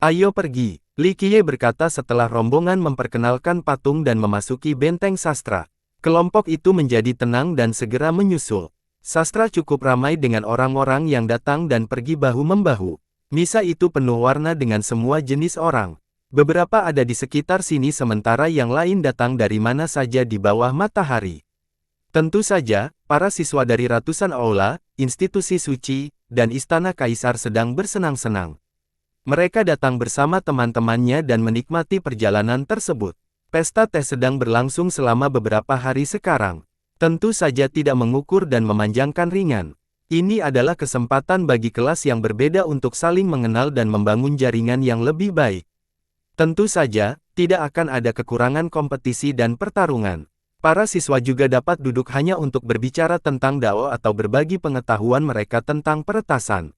Ayo pergi, Li Qiye berkata setelah rombongan memperkenalkan patung dan memasuki benteng sastra. Kelompok itu menjadi tenang dan segera menyusul. Sastra cukup ramai dengan orang-orang yang datang dan pergi bahu-membahu. Misa itu penuh warna dengan semua jenis orang. Beberapa ada di sekitar sini sementara yang lain datang dari mana saja di bawah matahari. Tentu saja, para siswa dari ratusan aula, institusi suci, dan istana kaisar sedang bersenang-senang. Mereka datang bersama teman-temannya dan menikmati perjalanan tersebut. Pesta teh sedang berlangsung selama beberapa hari sekarang. Tentu saja tidak mengukur dan memanjangkan ringan. Ini adalah kesempatan bagi kelas yang berbeda untuk saling mengenal dan membangun jaringan yang lebih baik. Tentu saja, tidak akan ada kekurangan kompetisi dan pertarungan. Para siswa juga dapat duduk hanya untuk berbicara tentang Dao atau berbagi pengetahuan mereka tentang peretasan.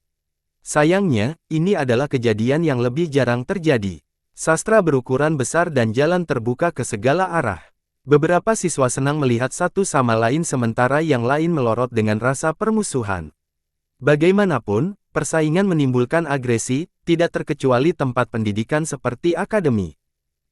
Sayangnya, ini adalah kejadian yang lebih jarang terjadi. Sastra berukuran besar dan jalan terbuka ke segala arah. Beberapa siswa senang melihat satu sama lain sementara yang lain melorot dengan rasa permusuhan. Bagaimanapun, persaingan menimbulkan agresi, tidak terkecuali tempat pendidikan seperti akademi.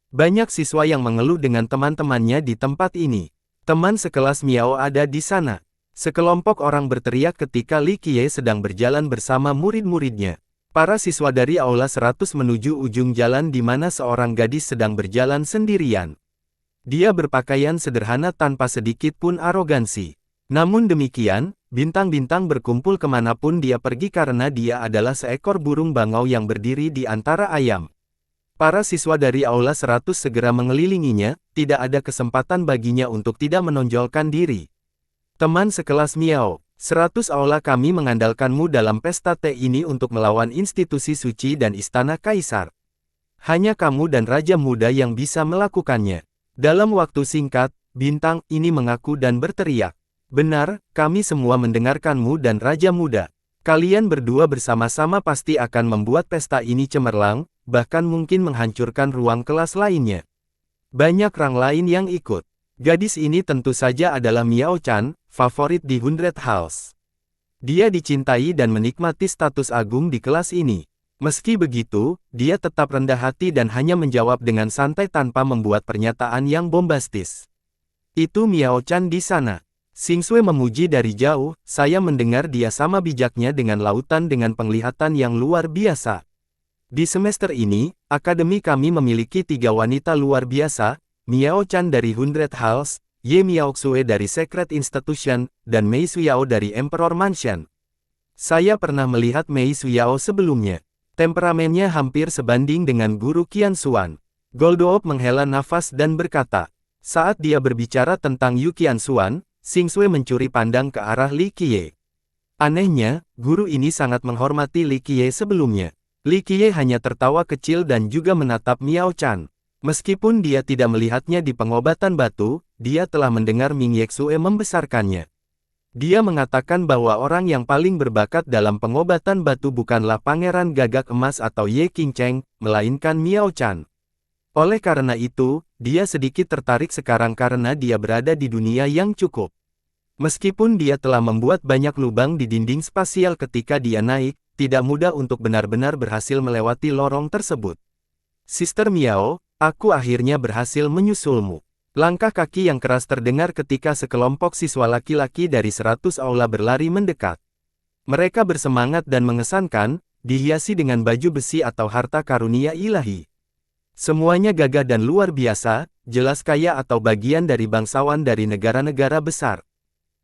Banyak siswa yang mengeluh dengan teman-temannya di tempat ini. Teman sekelas Miao ada di sana. Sekelompok orang berteriak ketika Li Qiye sedang berjalan bersama murid-muridnya. Para siswa dari Aula 100 menuju ujung jalan di mana seorang gadis sedang berjalan sendirian. Dia berpakaian sederhana tanpa sedikit pun arogansi. Namun demikian, bintang-bintang berkumpul kemanapun dia pergi karena dia adalah seekor burung bangau yang berdiri di antara ayam. Para siswa dari Aula 100 segera mengelilinginya, tidak ada kesempatan baginya untuk tidak menonjolkan diri. Teman sekelas Miao, 100 aula kami mengandalkanmu dalam pesta teh ini untuk melawan institusi suci dan istana kaisar. Hanya kamu dan Raja Muda yang bisa melakukannya. Dalam waktu singkat, bintang ini mengaku dan berteriak. Benar, kami semua mendengarkanmu dan Raja Muda. Kalian berdua bersama-sama pasti akan membuat pesta ini cemerlang, bahkan mungkin menghancurkan ruang kelas lainnya. Banyak orang lain yang ikut. Gadis ini tentu saja adalah Miao Chan, favorit di 100 Halls. Dia dicintai dan menikmati status agung di kelas ini. Meski begitu, dia tetap rendah hati dan hanya menjawab dengan santai tanpa membuat pernyataan yang bombastis. Itu Miao Chan di sana. Xing Sui memuji dari jauh, saya mendengar dia sama bijaknya dengan lautan dengan penglihatan yang luar biasa. Di semester ini, akademi kami memiliki 3 wanita luar biasa, Miao Chan dari 100 Halls, Ye Miaoxue dari Secret Institution, dan Mei Suyao dari Emperor Mansion. Saya pernah melihat Mei Suyao sebelumnya. Temperamennya hampir sebanding dengan guru Qian Xuan. Goldoop menghela nafas dan berkata, saat dia berbicara tentang Yu Qian Xuan, Xing Sui mencuri pandang ke arah Li Qiye. Anehnya, guru ini sangat menghormati Li Qiye sebelumnya. Li Qiye hanya tertawa kecil dan juga menatap Miao Chan. Meskipun dia tidak melihatnya di pengobatan batu, dia telah mendengar Ming Yexue membesarkannya. Dia mengatakan bahwa orang yang paling berbakat dalam pengobatan batu bukanlah Pangeran Gagak Emas atau Ye Qingcheng, melainkan Miao Chan. Oleh karena itu, dia sedikit tertarik sekarang karena dia berada di dunia yang cukup. Meskipun dia telah membuat banyak lubang di dinding spasial ketika dia naik, tidak mudah untuk benar-benar berhasil melewati lorong tersebut. Sister Miao, aku akhirnya berhasil menyusulmu. Langkah kaki yang keras terdengar ketika sekelompok siswa laki-laki dari 100 aula berlari mendekat. Mereka bersemangat dan mengesankan, dihiasi dengan baju besi atau harta karunia ilahi. Semuanya gagah dan luar biasa, jelas kaya atau bagian dari bangsawan dari negara-negara besar.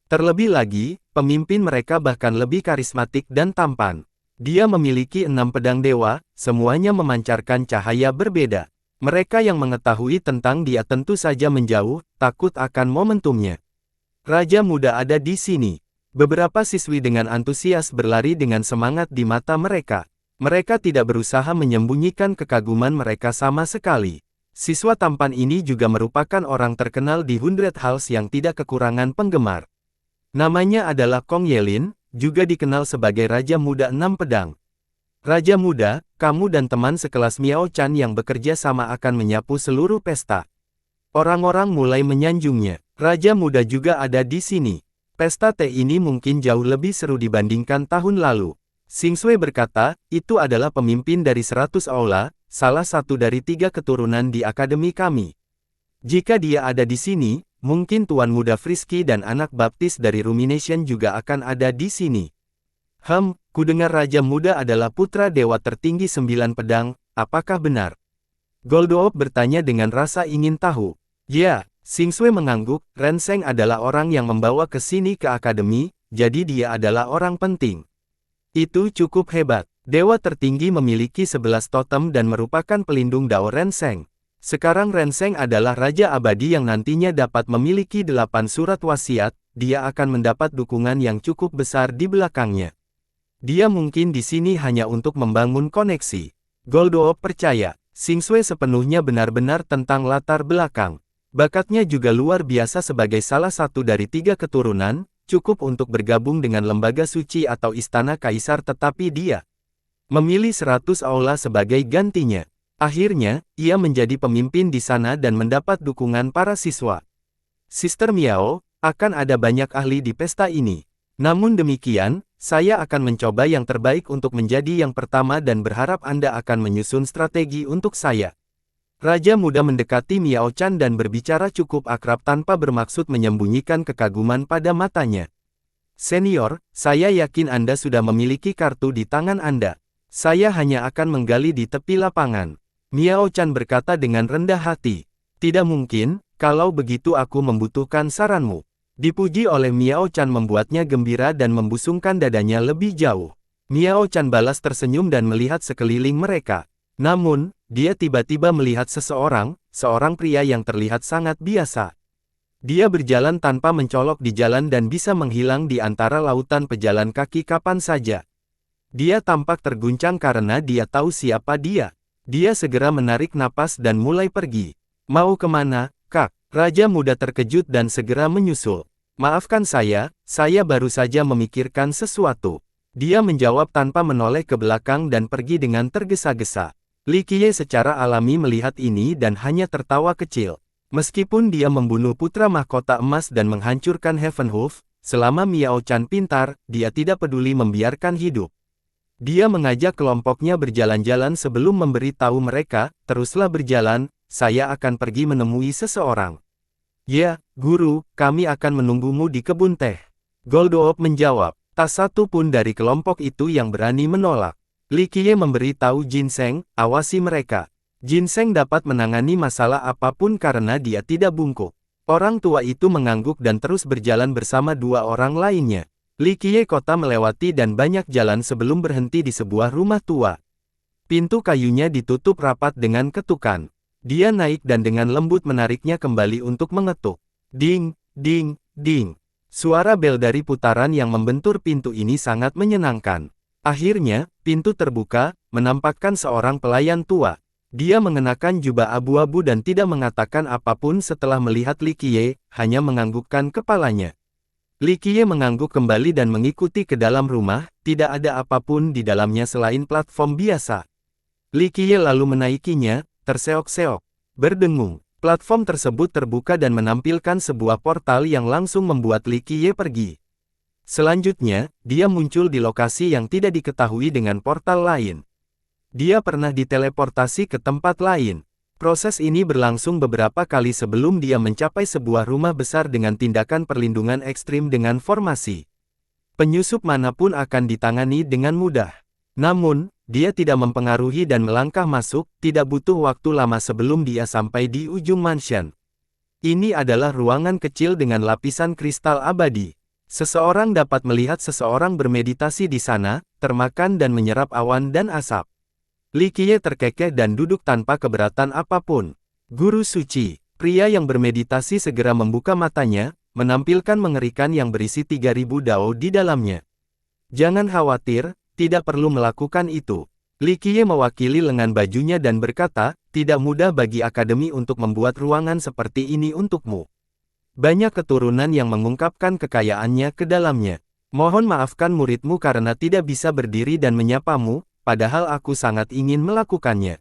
Terlebih lagi, pemimpin mereka bahkan lebih karismatik dan tampan. Dia memiliki 6 pedang dewa, semuanya memancarkan cahaya berbeda. Mereka yang mengetahui tentang dia tentu saja menjauh, takut akan momentumnya. Raja Muda ada di sini. Beberapa siswi dengan antusias berlari dengan semangat di mata mereka. Mereka tidak berusaha menyembunyikan kekaguman mereka sama sekali. Siswa tampan ini juga merupakan orang terkenal di 100 Halls yang tidak kekurangan penggemar. Namanya adalah Kong Yelin, juga dikenal sebagai Raja Muda 6 Pedang. Raja Muda, kamu dan teman sekelas Miao Chan yang bekerja sama akan menyapu seluruh pesta. Orang-orang mulai menyanjungnya. Raja Muda juga ada di sini. Pesta teh ini mungkin jauh lebih seru dibandingkan tahun lalu. Xing Sui berkata, itu adalah pemimpin dari 100 aula, salah satu dari 3 keturunan di akademi kami. Jika dia ada di sini, mungkin Tuan Muda Frisky dan anak baptis dari Rumination juga akan ada di sini. Kudengar Raja Muda adalah putra dewa tertinggi 9 pedang, apakah benar? Goldoop bertanya dengan rasa ingin tahu. Ya, Xing Sui mengangguk, Ren Sheng adalah orang yang membawa ke sini ke akademi, jadi dia adalah orang penting. Itu cukup hebat. Dewa tertinggi memiliki 11 totem dan merupakan pelindung Dao Ren Sheng. Sekarang Ren Sheng adalah Raja Abadi yang nantinya dapat memiliki 8 surat wasiat, dia akan mendapat dukungan yang cukup besar di belakangnya. Dia mungkin di sini hanya untuk membangun koneksi. Goldoop percaya, Xing Sui sepenuhnya benar-benar tentang latar belakang. Bakatnya juga luar biasa sebagai salah satu dari 3 keturunan, cukup untuk bergabung dengan lembaga suci atau istana kaisar tetapi dia memilih 100 aula sebagai gantinya. Akhirnya, ia menjadi pemimpin di sana dan mendapat dukungan para siswa. Sister Miao, akan ada banyak ahli di pesta ini. Namun demikian, saya akan mencoba yang terbaik untuk menjadi yang pertama dan berharap Anda akan menyusun strategi untuk saya. Raja muda mendekati Miao Chan dan berbicara cukup akrab tanpa bermaksud menyembunyikan kekaguman pada matanya. Senior, saya yakin Anda sudah memiliki kartu di tangan Anda. Saya hanya akan menggali di tepi lapangan. Miao Chan berkata dengan rendah hati. Tidak mungkin, kalau begitu aku membutuhkan saranmu. Dipuji oleh Miao Chan membuatnya gembira dan membusungkan dadanya lebih jauh. Miao Chan balas tersenyum dan melihat sekeliling mereka. Namun, dia tiba-tiba melihat seorang pria yang terlihat sangat biasa. Dia berjalan tanpa mencolok di jalan dan bisa menghilang di antara lautan pejalan kaki kapan saja. Dia tampak terguncang karena dia tahu siapa dia. Dia segera menarik napas dan mulai pergi. Mau kemana, Kak? Raja muda terkejut dan segera menyusul. Maafkan saya baru saja memikirkan sesuatu. Dia menjawab tanpa menoleh ke belakang dan pergi dengan tergesa-gesa. Li Qiye secara alami melihat ini dan hanya tertawa kecil. Meskipun dia membunuh putra mahkota emas dan menghancurkan Heavenhoof, selama Miao Chan pintar, dia tidak peduli membiarkan hidup. Dia mengajak kelompoknya berjalan-jalan sebelum memberitahu mereka, teruslah berjalan, saya akan pergi menemui seseorang. Ya, guru, kami akan menunggumu di kebun teh. Goldoop menjawab. Tak satu pun dari kelompok itu yang berani menolak. Li Qiye memberitahu Ginseng, awasi mereka. Ginseng dapat menangani masalah apapun karena dia tidak bungkuk. Orang tua itu mengangguk dan terus berjalan bersama dua orang lainnya. Li Qiye kota melewati dan banyak jalan sebelum berhenti di sebuah rumah tua. Pintu kayunya ditutup rapat dengan ketukan. Dia naik dan dengan lembut menariknya kembali untuk mengetuk. Ding, ding, ding. Suara bel dari putaran yang membentur pintu ini sangat menyenangkan. Akhirnya, pintu terbuka, menampakkan seorang pelayan tua. Dia mengenakan jubah abu-abu dan tidak mengatakan apapun setelah melihat Li Qiye, hanya menganggukkan kepalanya. Li Qiye mengangguk kembali dan mengikuti ke dalam rumah, tidak ada apapun di dalamnya selain platform biasa. Li Qiye lalu menaikinya, terseok-seok, berdengung. Platform tersebut terbuka dan menampilkan sebuah portal yang langsung membuat Li Qiye pergi. Selanjutnya, dia muncul di lokasi yang tidak diketahui dengan portal lain. Dia pernah diteleportasi ke tempat lain. Proses ini berlangsung beberapa kali sebelum dia mencapai sebuah rumah besar dengan tindakan perlindungan ekstrim dengan formasi. Penyusup manapun akan ditangani dengan mudah. Namun, dia tidak mempengaruhi dan melangkah masuk, tidak butuh waktu lama sebelum dia sampai di ujung mansion. Ini adalah ruangan kecil dengan lapisan kristal abadi. Seseorang dapat melihat seseorang bermeditasi di sana, termakan dan menyerap awan dan asap. Li Qiye terkekeh dan duduk tanpa keberatan apapun. Guru suci, pria yang bermeditasi segera membuka matanya, menampilkan mengerikan yang berisi 3000 dao di dalamnya. Jangan khawatir, tidak perlu melakukan itu. Li Qiye mewakili lengan bajunya dan berkata, tidak mudah bagi akademi untuk membuat ruangan seperti ini untukmu. Banyak keturunan yang mengungkapkan kekayaannya ke dalamnya. Mohon maafkan muridmu karena tidak bisa berdiri dan menyapamu, padahal aku sangat ingin melakukannya.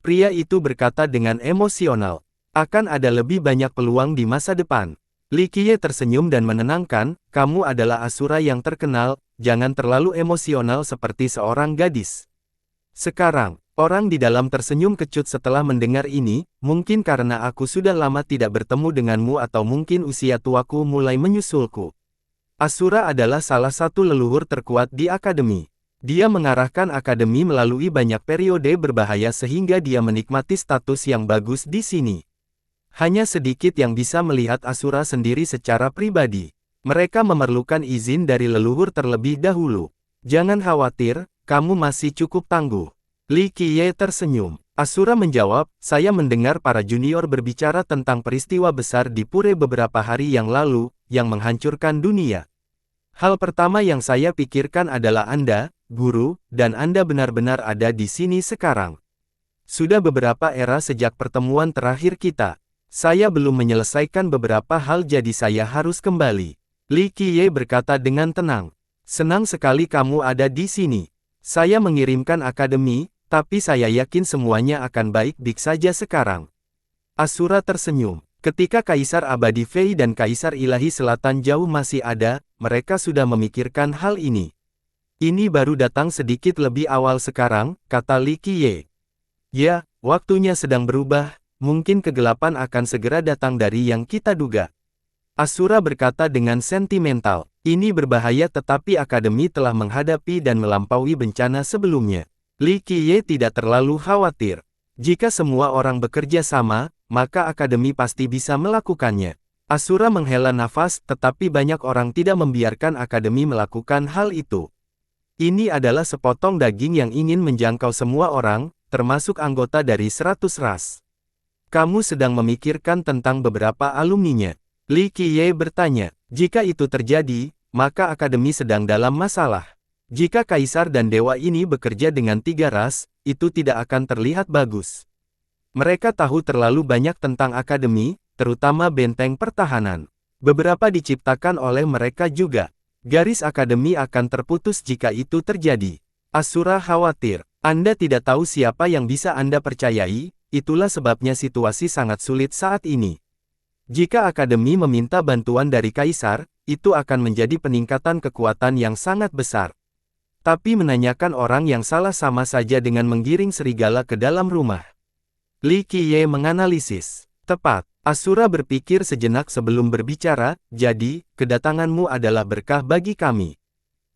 Pria itu berkata dengan emosional. Akan ada lebih banyak peluang di masa depan. Li Qiye tersenyum dan menenangkan, kamu adalah asura yang terkenal, jangan terlalu emosional seperti seorang gadis. Sekarang, orang di dalam tersenyum kecut setelah mendengar ini, mungkin karena aku sudah lama tidak bertemu denganmu atau mungkin usia tuaku mulai menyusulku. Asura adalah salah satu leluhur terkuat di akademi. Dia mengarahkan akademi melalui banyak periode berbahaya sehingga dia menikmati status yang bagus di sini. Hanya sedikit yang bisa melihat Asura sendiri secara pribadi. Mereka memerlukan izin dari leluhur terlebih dahulu. Jangan khawatir, kamu masih cukup tangguh. Li Qiye tersenyum. Asura menjawab, saya mendengar para junior berbicara tentang peristiwa besar di Pure beberapa hari yang lalu, yang menghancurkan dunia. Hal pertama yang saya pikirkan adalah Anda, guru, dan Anda benar-benar ada di sini sekarang. Sudah beberapa era sejak pertemuan terakhir kita. Saya belum menyelesaikan beberapa hal jadi saya harus kembali. Li Qiye berkata dengan tenang. Senang sekali kamu ada di sini. Saya mengirimkan akademi, tapi saya yakin semuanya akan baik-baik saja sekarang. Asura tersenyum. Ketika Kaisar Abadi Fei dan Kaisar Ilahi Selatan Jauh masih ada, mereka sudah memikirkan hal ini. Ini baru datang sedikit lebih awal sekarang, kata Li Qiye. Ya, Waktunya sedang berubah, mungkin kegelapan akan segera datang dari yang kita duga. Asura berkata dengan sentimental. Ini berbahaya tetapi Akademi telah menghadapi dan melampaui bencana sebelumnya. Li Qiye tidak terlalu khawatir. Jika semua orang bekerja sama, maka Akademi pasti bisa melakukannya. Asura menghela nafas, tetapi banyak orang tidak membiarkan Akademi melakukan hal itu. Ini adalah sepotong daging yang ingin menjangkau semua orang, termasuk anggota dari 100 ras. Kamu sedang memikirkan tentang beberapa alumninya. Li Qiye bertanya, jika itu terjadi, maka Akademi sedang dalam masalah. Jika Kaisar dan Dewa ini bekerja dengan 3 ras, itu tidak akan terlihat bagus. Mereka tahu terlalu banyak tentang Akademi, terutama benteng pertahanan. Beberapa diciptakan oleh mereka juga. Garis Akademi akan terputus jika itu terjadi. Asura khawatir. Anda tidak tahu siapa yang bisa Anda percayai, itulah sebabnya situasi sangat sulit saat ini. Jika Akademi meminta bantuan dari Kaisar, itu akan menjadi peningkatan kekuatan yang sangat besar. Tapi menanyakan orang yang salah sama saja dengan menggiring serigala ke dalam rumah. Li Qiye menganalisis. Tepat. Asura berpikir sejenak sebelum berbicara, jadi, kedatanganmu adalah berkah bagi kami.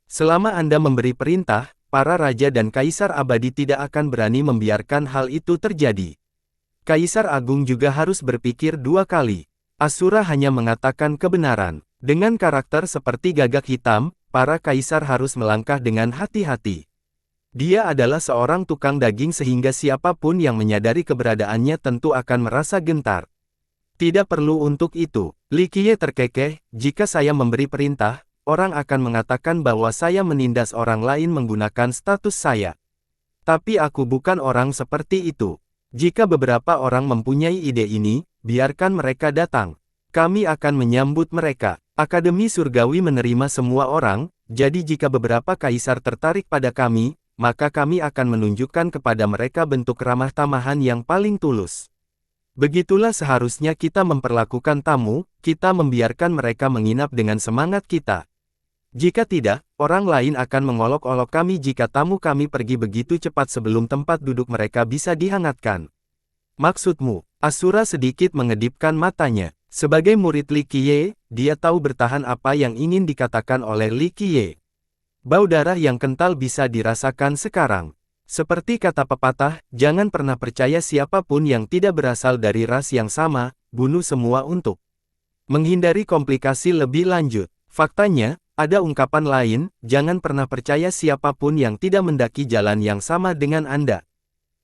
Selama Anda memberi perintah, para raja dan kaisar abadi tidak akan berani membiarkan hal itu terjadi. Kaisar Agung juga harus berpikir 2 kali. Asura hanya mengatakan kebenaran. Dengan karakter seperti gagak hitam, para kaisar harus melangkah dengan hati-hati. Dia adalah seorang tukang daging sehingga siapapun yang menyadari keberadaannya tentu akan merasa gentar. Tidak perlu untuk itu. Li Qiye terkekeh, jika saya memberi perintah, orang akan mengatakan bahwa saya menindas orang lain menggunakan status saya. Tapi aku bukan orang seperti itu. Jika beberapa orang mempunyai ide ini, biarkan mereka datang. Kami akan menyambut mereka. Akademi Surgawi menerima semua orang, jadi jika beberapa kaisar tertarik pada kami, maka kami akan menunjukkan kepada mereka bentuk ramah tamahan yang paling tulus. Begitulah seharusnya kita memperlakukan tamu, kita membiarkan mereka menginap dengan semangat kita. Jika tidak, orang lain akan mengolok-olok kami jika tamu kami pergi begitu cepat sebelum tempat duduk mereka bisa dihangatkan. Maksudmu? Asura sedikit mengedipkan matanya. Sebagai murid Li Qiye, dia tahu bertahan apa yang ingin dikatakan oleh Li Qiye. Bau darah yang kental bisa dirasakan sekarang. Seperti kata pepatah, jangan pernah percaya siapapun yang tidak berasal dari ras yang sama, bunuh semua untuk menghindari komplikasi lebih lanjut. Faktanya, ada ungkapan lain, jangan pernah percaya siapapun yang tidak mendaki jalan yang sama dengan Anda.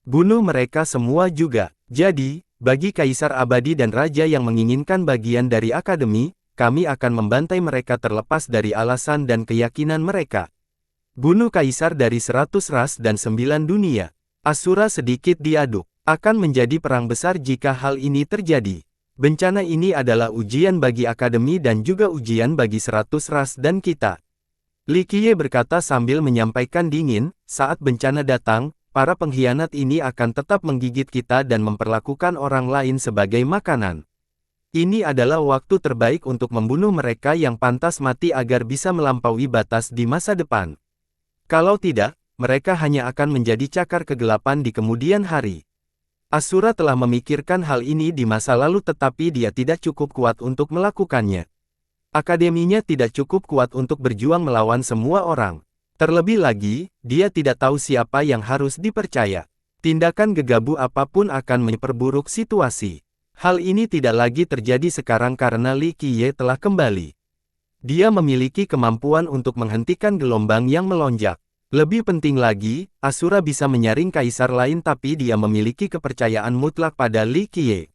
Bunuh mereka semua juga. Jadi, bagi Kaisar Abadi dan Raja yang menginginkan bagian dari Akademi, kami akan membantai mereka terlepas dari alasan dan keyakinan mereka. Bunuh Kaisar dari 100 ras dan 9 dunia. Asura sedikit diaduk. Akan menjadi perang besar jika hal ini terjadi. Bencana ini adalah ujian bagi Akademi dan juga ujian bagi 100 ras dan kita. Li Qiye berkata sambil menyampaikan dingin, saat bencana datang, para pengkhianat ini akan tetap menggigit kita dan memperlakukan orang lain sebagai makanan. Ini adalah waktu terbaik untuk membunuh mereka yang pantas mati agar bisa melampaui batas di masa depan. Kalau tidak, mereka hanya akan menjadi cakar kegelapan di kemudian hari. Asura telah memikirkan hal ini di masa lalu tetapi dia tidak cukup kuat untuk melakukannya. Akademinya tidak cukup kuat untuk berjuang melawan semua orang. Terlebih lagi, dia tidak tahu siapa yang harus dipercaya. Tindakan gegabah apapun akan memperburuk situasi. Hal ini tidak lagi terjadi sekarang karena Li Qiye telah kembali. Dia memiliki kemampuan untuk menghentikan gelombang yang melonjak. Lebih penting lagi, Asura bisa menyaring kaisar lain tapi dia memiliki kepercayaan mutlak pada Li Qiye.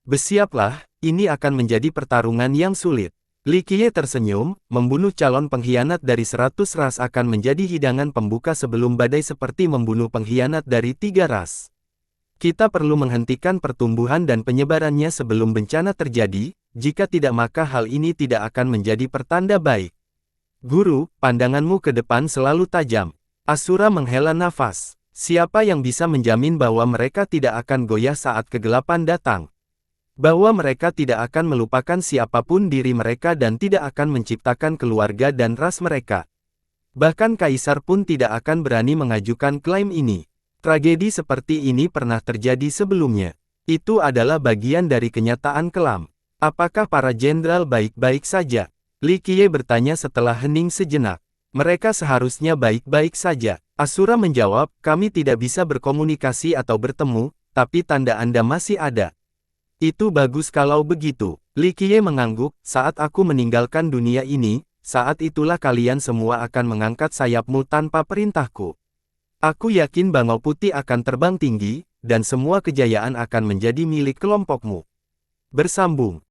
Bersiaplah, ini akan menjadi pertarungan yang sulit. Li Qiye tersenyum, membunuh calon pengkhianat dari 100 ras akan menjadi hidangan pembuka sebelum badai seperti membunuh pengkhianat dari 3 ras. Kita perlu menghentikan pertumbuhan dan penyebarannya sebelum bencana terjadi, jika tidak maka hal ini tidak akan menjadi pertanda baik. Guru, pandanganmu ke depan selalu tajam. Asura menghela nafas. Siapa yang bisa menjamin bahwa mereka tidak akan goyah saat kegelapan datang? Bahwa mereka tidak akan melupakan siapapun diri mereka dan tidak akan menciptakan keluarga dan ras mereka. Bahkan kaisar pun tidak akan berani mengajukan klaim ini. Tragedi seperti ini pernah terjadi sebelumnya. Itu adalah bagian dari kenyataan kelam. Apakah para jenderal baik-baik saja? Li Qiye bertanya setelah hening sejenak. Mereka seharusnya baik-baik saja. Asura menjawab, kami tidak bisa berkomunikasi atau bertemu, tapi tanda Anda masih ada. Itu bagus kalau begitu. Li Qiye mengangguk, saat aku meninggalkan dunia ini, saat itulah kalian semua akan mengangkat sayapmu tanpa perintahku. Aku yakin Bangau Putih akan terbang tinggi, dan semua kejayaan akan menjadi milik kelompokmu. Bersambung.